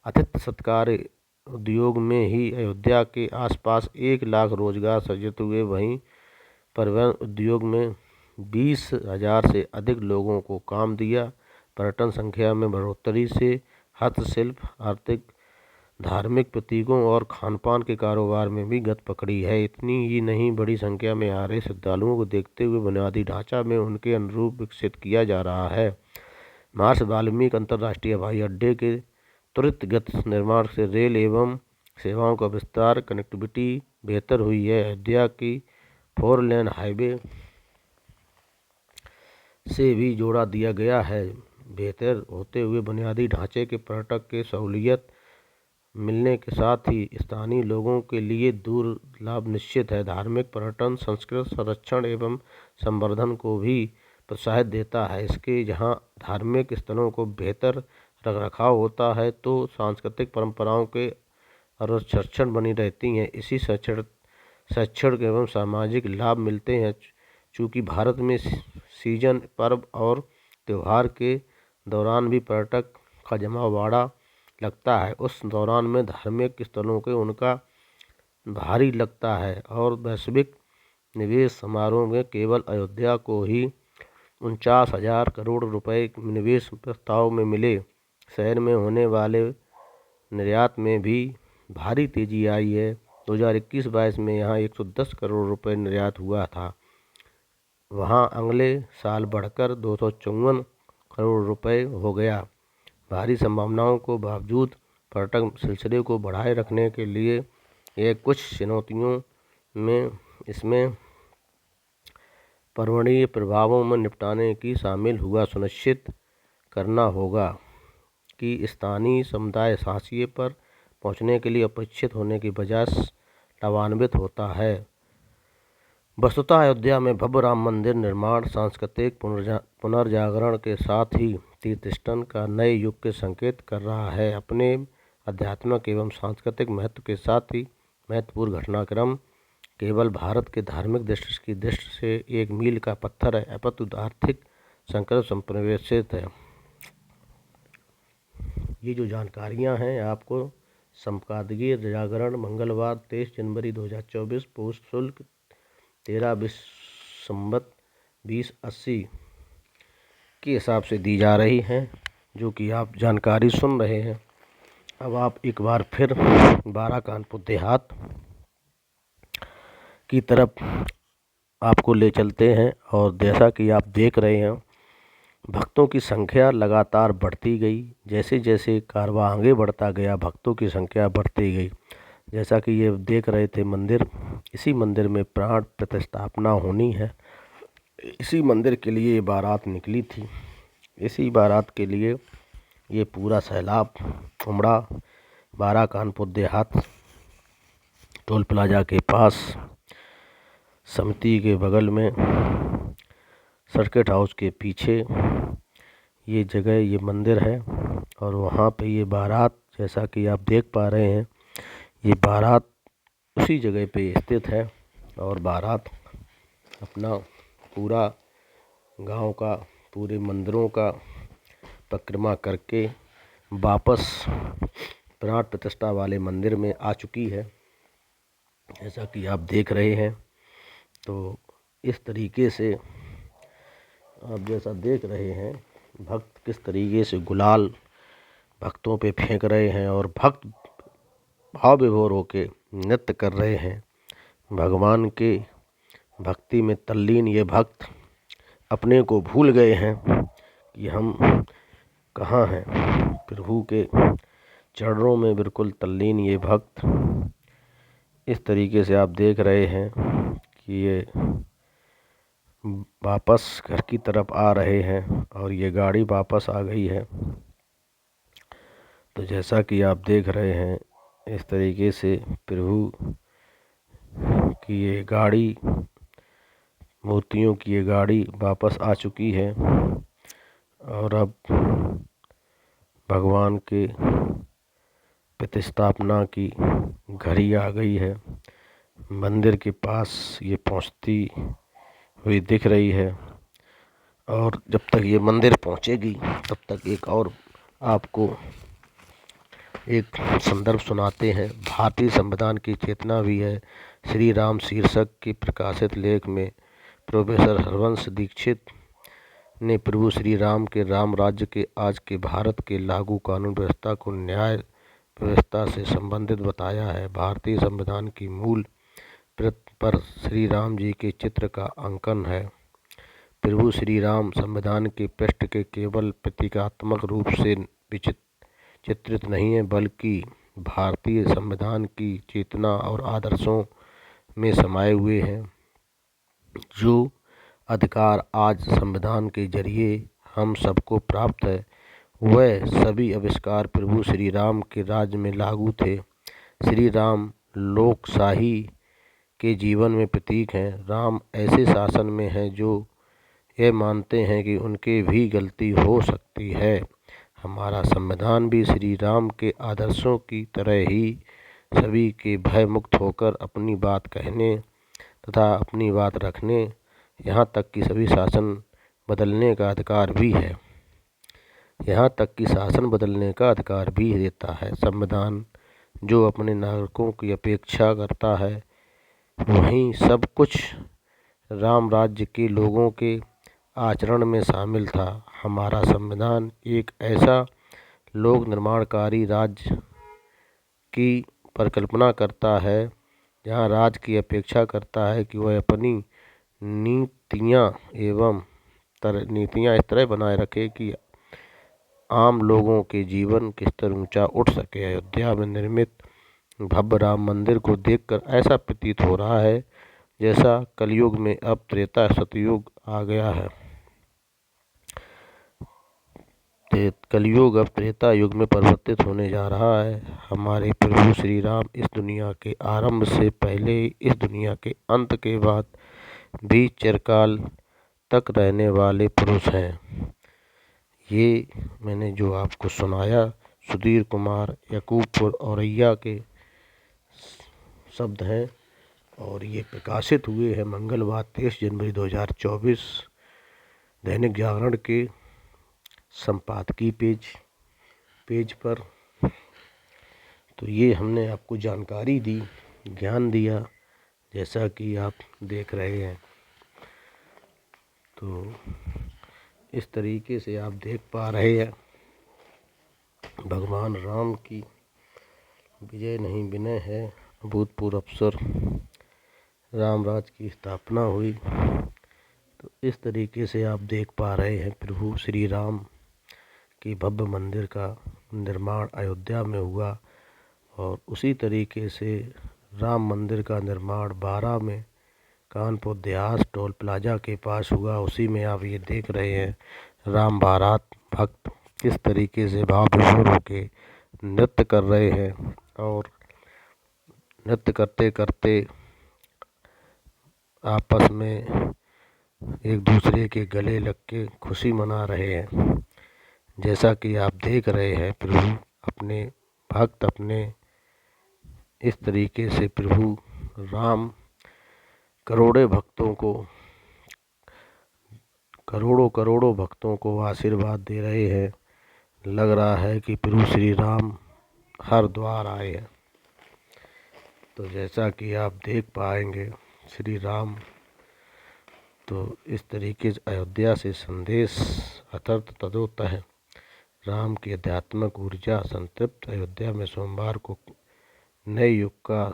आतिथ्य सत्कार उद्योग में ही अयोध्या के आसपास 1 लाख रोजगार सृजित हुए। वहीं परिवहन उद्योग में 20,000 से अधिक लोगों को काम दिया। पर्यटन संख्या में बढ़ोतरी से हस्तशिल्प, आर्थिक, धार्मिक प्रतीकों और खानपान के कारोबार में भी गति पकड़ी है। इतनी ही नहीं, बड़ी संख्या में आ रहे श्रद्धालुओं को देखते हुए बुनियादी ढांचा में उनके अनुरूप विकसित किया जा रहा है। महर्षि वाल्मीकि अंतर्राष्ट्रीय हवाई अड्डे के त्वरित निर्माण से रेल एवं सेवाओं का विस्तार, कनेक्टिविटी बेहतर हुई है। अयोध्या की 4 लेन हाईवे से भी जोड़ा दिया गया है। बेहतर होते हुए बुनियादी ढांचे के पर्यटक के सहूलियत मिलने के साथ ही स्थानीय लोगों के लिए दूर लाभ निश्चित है। धार्मिक पर्यटन संस्कृति संरक्षण एवं संवर्धन को भी प्रोत्साहित देता है। इसके जहां धार्मिक स्थलों को बेहतर रखरखाव होता है तो सांस्कृतिक परंपराओं के संरक्षण बनी रहती हैं। इसी शैक्षणिक एवं सामाजिक लाभ मिलते हैं। चूँकि भारत में सीजन, पर्व और त्यौहार के दौरान भी पर्यटक का जमावड़ा लगता है, उस दौरान में धार्मिक स्थलों के उनका भारी लगता है और वैश्विक निवेश समारोह में केवल अयोध्या को ही 49,000 करोड़ रुपए निवेश प्रस्ताव में मिले। शहर में होने वाले निर्यात में भी भारी तेजी आई है। 2021-22 में यहाँ 110 करोड़ रुपए निर्यात हुआ था, वहाँ अगले साल बढ़कर 254 करोड़ रुपए हो गया। भारी संभावनाओं को बावजूद पर्यटन सिलसिले को बढ़ाए रखने के लिए ये कुछ चुनौतियों में इसमें पर्यावरणीय प्रभावों में निपटाने की शामिल हुआ। सुनिश्चित करना होगा कि स्थानीय समुदाय हाशिए पर पहुंचने के लिए अपेक्षित होने की बजाय लाभान्वित होता है। वस्तुतः अयोध्या में भव्य राम मंदिर निर्माण सांस्कृतिक पुनर्जागरण के साथ ही तीर्थस्थान का नए युग के संकेत कर रहा है। अपने आध्यात्मिक एवं सांस्कृतिक महत्व के साथ ही महत्वपूर्ण घटनाक्रम केवल भारत के धार्मिक दृष्टि की दृष्टि से एक मील का पत्थर है, अपितु आर्थिक संकल्प संप्रेषित है। ये जो जानकारियाँ हैं आपको संपादकीय जागरण मंगलवार 23 जनवरी 2024 पोस्ट शुल्क 13 संवत 2080 के हिसाब से दी जा रही हैं, जो कि आप जानकारी सुन रहे हैं। अब आप एक बार फिर बारा कानपुर देहात की तरफ आपको ले चलते हैं और जैसा कि आप देख रहे हैं भक्तों की संख्या लगातार बढ़ती गई। जैसे जैसे कारवां आगे बढ़ता गया भक्तों की संख्या बढ़ती गई। जैसा कि ये देख रहे थे मंदिर, इसी मंदिर में प्राण प्रतिष्ठापना होनी है। इसी मंदिर के लिए ये बारात निकली थी। इसी बारात के लिए ये पूरा सैलाब उमड़ा। बारा कानपुर देहात टोल प्लाजा के पास समिति के बगल में सर्किट हाउस के पीछे ये जगह ये मंदिर है और वहाँ पे ये बारात जैसा कि आप देख पा रहे हैं ये बारात उसी जगह पे स्थित है। और बारात अपना पूरा गांव का पूरे मंदिरों का परिक्रमा करके वापस प्राण प्रतिष्ठा वाले मंदिर में आ चुकी है, जैसा कि आप देख रहे हैं। तो इस तरीके से आप जैसा देख रहे हैं भक्त किस तरीके से गुलाल भक्तों पे फेंक रहे हैं और भक्त भाव विभोर होके नृत्य कर रहे हैं। भगवान के भक्ति में तल्लीन ये भक्त अपने को भूल गए हैं कि हम कहाँ हैं। प्रभु के चरणों में बिल्कुल तल्लीन ये भक्त इस तरीके से आप देख रहे हैं कि ये वापस घर की तरफ आ रहे हैं और ये गाड़ी वापस आ गई है। तो जैसा कि आप देख रहे हैं इस तरीके से प्रभु की ये गाड़ी मूर्तियों की ये गाड़ी वापस आ चुकी है और अब भगवान के प्रतिष्ठापना की घड़ी आ गई है। मंदिर के पास ये पहुंचती हुई दिख रही है और जब तक ये मंदिर पहुंचेगी तब तक एक और आपको एक संदर्भ सुनाते हैं। भारतीय संविधान की चेतना भी है श्री राम शीर्षक के प्रकाशित लेख में प्रोफेसर हरवंश दीक्षित ने प्रभु श्री राम के राम राज्य के आज के भारत के लागू कानून व्यवस्था को न्याय व्यवस्था से संबंधित बताया है। भारतीय संविधान की मूल पृष्ठ पर श्री राम जी के चित्र का अंकन है। प्रभु श्री राम संविधान के पृष्ठ के केवल प्रतीकात्मक रूप से चित्रित नहीं है, बल्कि भारतीय संविधान की चेतना और आदर्शों में समाये हुए हैं। जो अधिकार आज संविधान के जरिए हम सबको प्राप्त है, वह सभी आविष्कार प्रभु श्री राम के राज्य में लागू थे। श्री राम लोकशाही के जीवन में प्रतीक हैं। राम ऐसे शासन में हैं जो यह मानते हैं कि उनके भी गलती हो सकती है। हमारा संविधान भी श्री राम के आदर्शों की तरह ही सभी के भय मुक्त होकर अपनी बात कहने तथा अपनी बात रखने, यहाँ तक कि सभी शासन बदलने का अधिकार भी है। यहाँ तक कि शासन बदलने का अधिकार भी देता है। संविधान जो अपने नागरिकों की अपेक्षा करता है, वहीं सब कुछ राम राज्य के लोगों के आचरण में शामिल था। हमारा संविधान एक ऐसा लोक निर्माणकारी राज्य की परिकल्पना करता है जहाँ राज्य की अपेक्षा करता है कि वह अपनी नीतियाँ इस तरह बनाए रखे कि आम लोगों के जीवन के स्तर ऊंचा उठ सके। अयोध्या में निर्मित भव्य राम मंदिर को देखकर ऐसा प्रतीत हो रहा है जैसा कलयुग में अब त्रेता सतयुग आ गया है। कलयुग अब त्रेता युग में परिवर्तित होने जा रहा है। हमारे प्रभु श्री राम इस दुनिया के आरंभ से पहले इस दुनिया के अंत के बाद भी चिरकाल तक रहने वाले पुरुष हैं। ये मैंने जो आपको सुनाया सुधीर कुमार यकूबपुर औरैया के शब्द हैं और ये प्रकाशित हुए हैं मंगलवार 23 जनवरी 2024 दैनिक जागरण के संपादकीय पेज पर। तो ये हमने आपको जानकारी दी, ज्ञान दिया, जैसा कि आप देख रहे हैं। तो इस तरीके से आप देख पा रहे हैं भगवान राम की विजय नहीं विनय है। अभूतपूर्व अवसर राम राज की स्थापना हुई। तो इस तरीके से आप देख पा रहे हैं प्रभु श्री राम की भव्य मंदिर का निर्माण अयोध्या में हुआ और उसी तरीके से राम मंदिर का निर्माण 12 में कानपुर देहात टोल प्लाजा के पास हुआ। उसी में आप ये देख रहे हैं राम बारात भक्त किस तरीके से भाव विभोर होके नृत्य कर रहे हैं और नृत्य करते करते आपस में एक दूसरे के गले लग के खुशी मना रहे हैं। जैसा कि आप देख रहे हैं प्रभु अपने भक्त अपने इस तरीके से प्रभु राम करोड़ों भक्तों को आशीर्वाद दे रहे हैं। लग रहा है कि प्रभु श्री राम हर द्वार आए हैं। तो जैसा कि आप देख पाएंगे श्री राम तो इस तरीके से अयोध्या से संदेश अतर्थ तदोतः राम की आध्यात्मिक ऊर्जा संतृप्त अयोध्या में सोमवार को नए युग का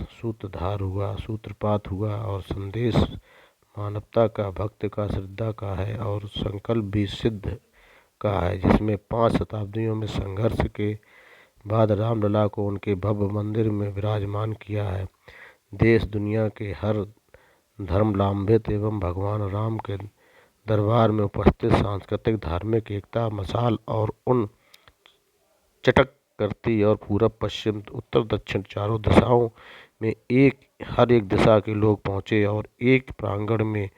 सूत्रपात हुआ और संदेश मानवता का, भक्त का, श्रद्धा का है और संकल्प भी सिद्ध का है, जिसमें 5 शताब्दियों में संघर्ष के बाद रामलला को उनके भव्य मंदिर में विराजमान किया है। देश दुनिया के हर धर्मावलंबित एवं भगवान राम के दरबार में उपस्थित सांस्कृतिक धार्मिक एकता मशाल और उन चटक करती और पूरब पश्चिम उत्तर दक्षिण चारों दिशाओं में हर एक दिशा के लोग पहुँचे और एक प्रांगण में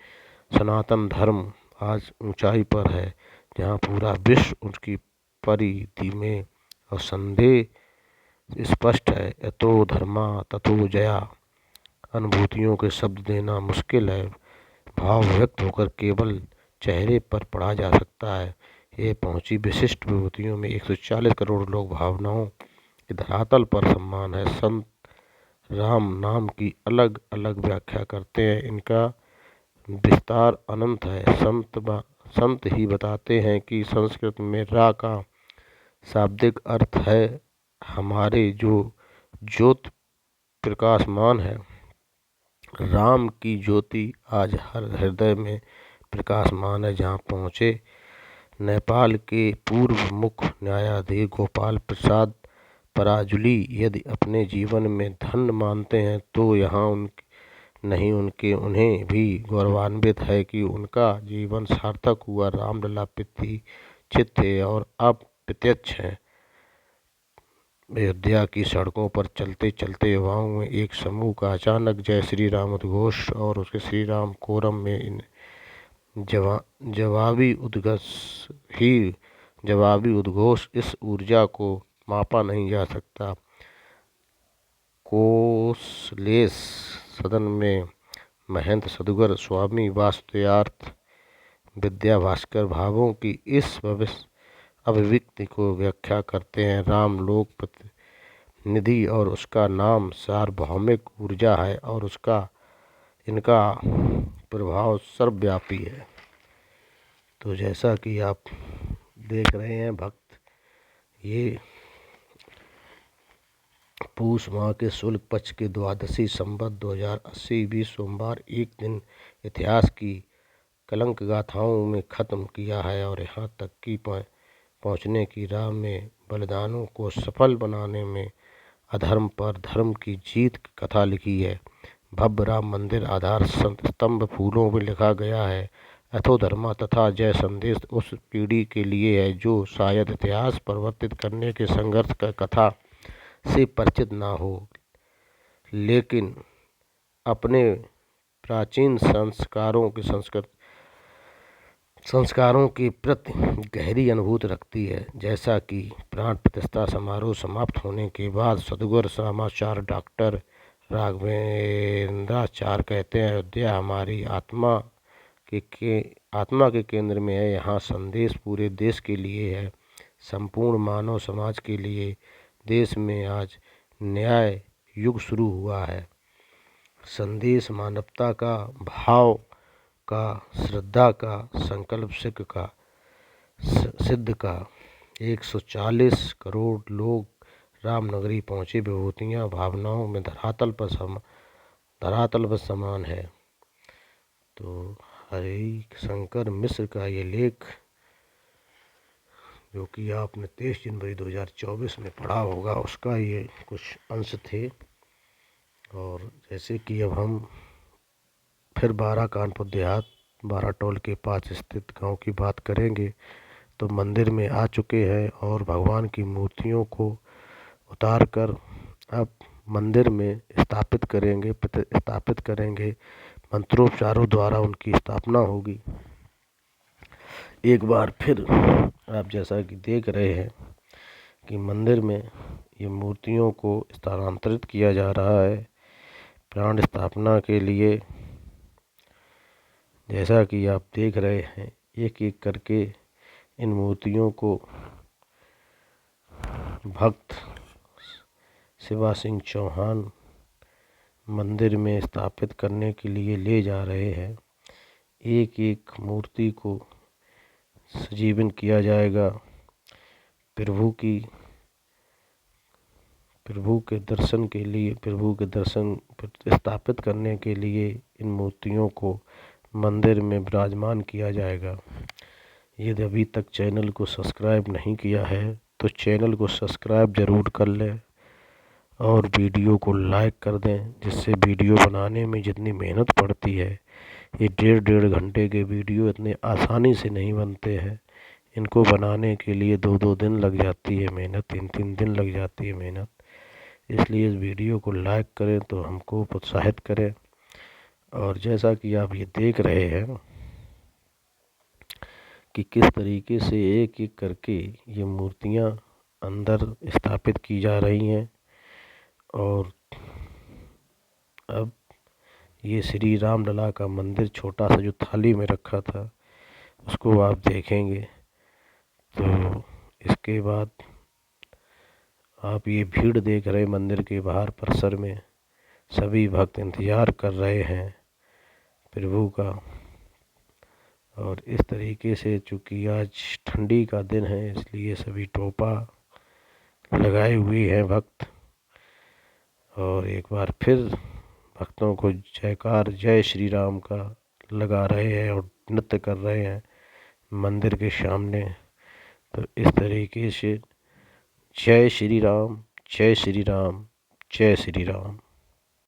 सनातन धर्म आज ऊंचाई पर है, जहाँ पूरा विश्व उसकी परिधि में और संदेश स्पष्ट है। यतो धर्मा ततो जया। अनुभूतियों के शब्द देना मुश्किल है, भाव व्यक्त होकर केवल चेहरे पर पढ़ा जा सकता है। ये पहुंची विशिष्ट विभूतियों में 140 करोड़ लोग भावनाओं के धरातल पर सम्मान है। संत राम नाम की अलग अलग व्याख्या करते हैं, इनका विस्तार अनंत है। संत ही बताते हैं कि संस्कृत में रा का शाब्दिक अर्थ है हमारे जो ज्योत प्रकाशमान है। राम की ज्योति आज हर हृदय में प्रकाशमान है। जहाँ पहुँचे नेपाल के पूर्व मुख्य न्यायाधीश गोपाल प्रसाद पराजुली यदि अपने जीवन में धन्य मानते हैं तो यहाँ उन्हें भी गौरवान्वित है कि उनका जीवन सार्थक हुआ। रामलला प्रतीक्षित थे और अब प्रत्यक्ष हैं। अयोध्या की सड़कों पर चलते चलते युवाओं में एक समूह का अचानक जय श्री राम उद्घोष और उसके श्री राम कोरम में जवाबी उद्घोष इस ऊर्जा को मापा नहीं जा सकता। कोसलेस सदन में महंत सदगुरु स्वामी वासुदेवार्थ विद्या भास्कर भावों की इस अभिव्यक्ति को व्याख्या करते हैं। राम लोक प्रतिनिधि और उसका नाम सार्वभौमिक ऊर्जा है और इनका प्रभाव सर्वव्यापी है। तो जैसा कि आप देख रहे हैं भक्त, ये पूष माह के शुक्ल पक्ष के द्वादशी संवत 2080 ईस्वी सोमवार एक दिन इतिहास की कलंक गाथाओं में ख़त्म किया है और यहाँ तक कि पहुँचने की राह में बलिदानों को सफल बनाने में अधर्म पर धर्म की जीत की कथा लिखी है। भव्य राम मंदिर आधार स्तंभ फूलों में लिखा गया है। अथो धर्मा तथा जय संदेश उस पीढ़ी के लिए है जो शायद इतिहास परिवर्तित करने के संघर्ष का कथा से परिचित ना हो, लेकिन अपने प्राचीन संस्कारों के प्रति गहरी अनुभूति रखती है। जैसा कि प्राण प्रतिष्ठा समारोह समाप्त होने के बाद सद्गुरु समाचार डॉक्टर राघवेंद्राचार्य कहते हैं, अयोध्या हमारी आत्मा के केंद्र में है। यहाँ संदेश पूरे देश के लिए है, संपूर्ण मानव समाज के लिए। देश में आज न्याय युग शुरू हुआ है। संदेश मानवता का, भाव का, श्रद्धा का, संकल्प सिद्ध का। 140 करोड़ लोग रामनगरी पहुँचे। विभूतियाँ भावनाओं में धरातल पर समान है। तो हरि शंकर मिश्र का ये लेख, जो कि आपने 23 जनवरी 2024 में पढ़ा होगा, उसका ये कुछ अंश थे। और जैसे कि अब हम फिर 12 कानपुर देहात 12 टोल के पास स्थित गांव की बात करेंगे, तो मंदिर में आ चुके हैं और भगवान की मूर्तियों को उतार कर अब मंदिर में स्थापित करेंगे। मंत्रोपचारों द्वारा उनकी स्थापना होगी। एक बार फिर आप जैसा कि देख रहे हैं कि मंदिर में ये मूर्तियों को स्थानांतरित किया जा रहा है प्राण स्थापना के लिए। जैसा कि आप देख रहे हैं, एक एक करके इन मूर्तियों को भक्त शिवा सिंह चौहान मंदिर में स्थापित करने के लिए ले जा रहे हैं। एक एक मूर्ति को सजीवन किया जाएगा। प्रभु के दर्शन स्थापित करने के लिए इन मूर्तियों को मंदिर में विराजमान किया जाएगा। यदि अभी तक चैनल को सब्सक्राइब नहीं किया है तो चैनल को सब्सक्राइब ज़रूर कर लें और वीडियो को लाइक कर दें, जिससे वीडियो बनाने में जितनी मेहनत पड़ती है, ये डेढ़ घंटे के वीडियो इतने आसानी से नहीं बनते हैं। इनको बनाने के लिए 2 दिन लग जाती है मेहनत, 3 दिन लग जाती है मेहनत। इसलिए इस वीडियो को लाइक करें तो हमको प्रोत्साहित करें। और जैसा कि आप ये देख रहे हैं कि किस तरीके से एक एक करके ये मूर्तियां अंदर स्थापित की जा रही हैं। और अब ये श्री रामलला का मंदिर छोटा सा जो थाली में रखा था, उसको आप देखेंगे। तो इसके बाद आप ये भीड़ देख रहे मंदिर के बाहर परिसर में, सभी भक्त इंतज़ार कर रहे हैं प्रभु का। और इस तरीके से, चूँकि आज ठंडी का दिन है, इसलिए सभी टोपा लगाए हुए हैं भक्त। और एक बार फिर भक्तों को जयकार जय श्री राम का लगा रहे हैं और नृत्य कर रहे हैं मंदिर के सामने। तो इस तरीके से जय श्री राम, जय श्री राम, जय श्री राम।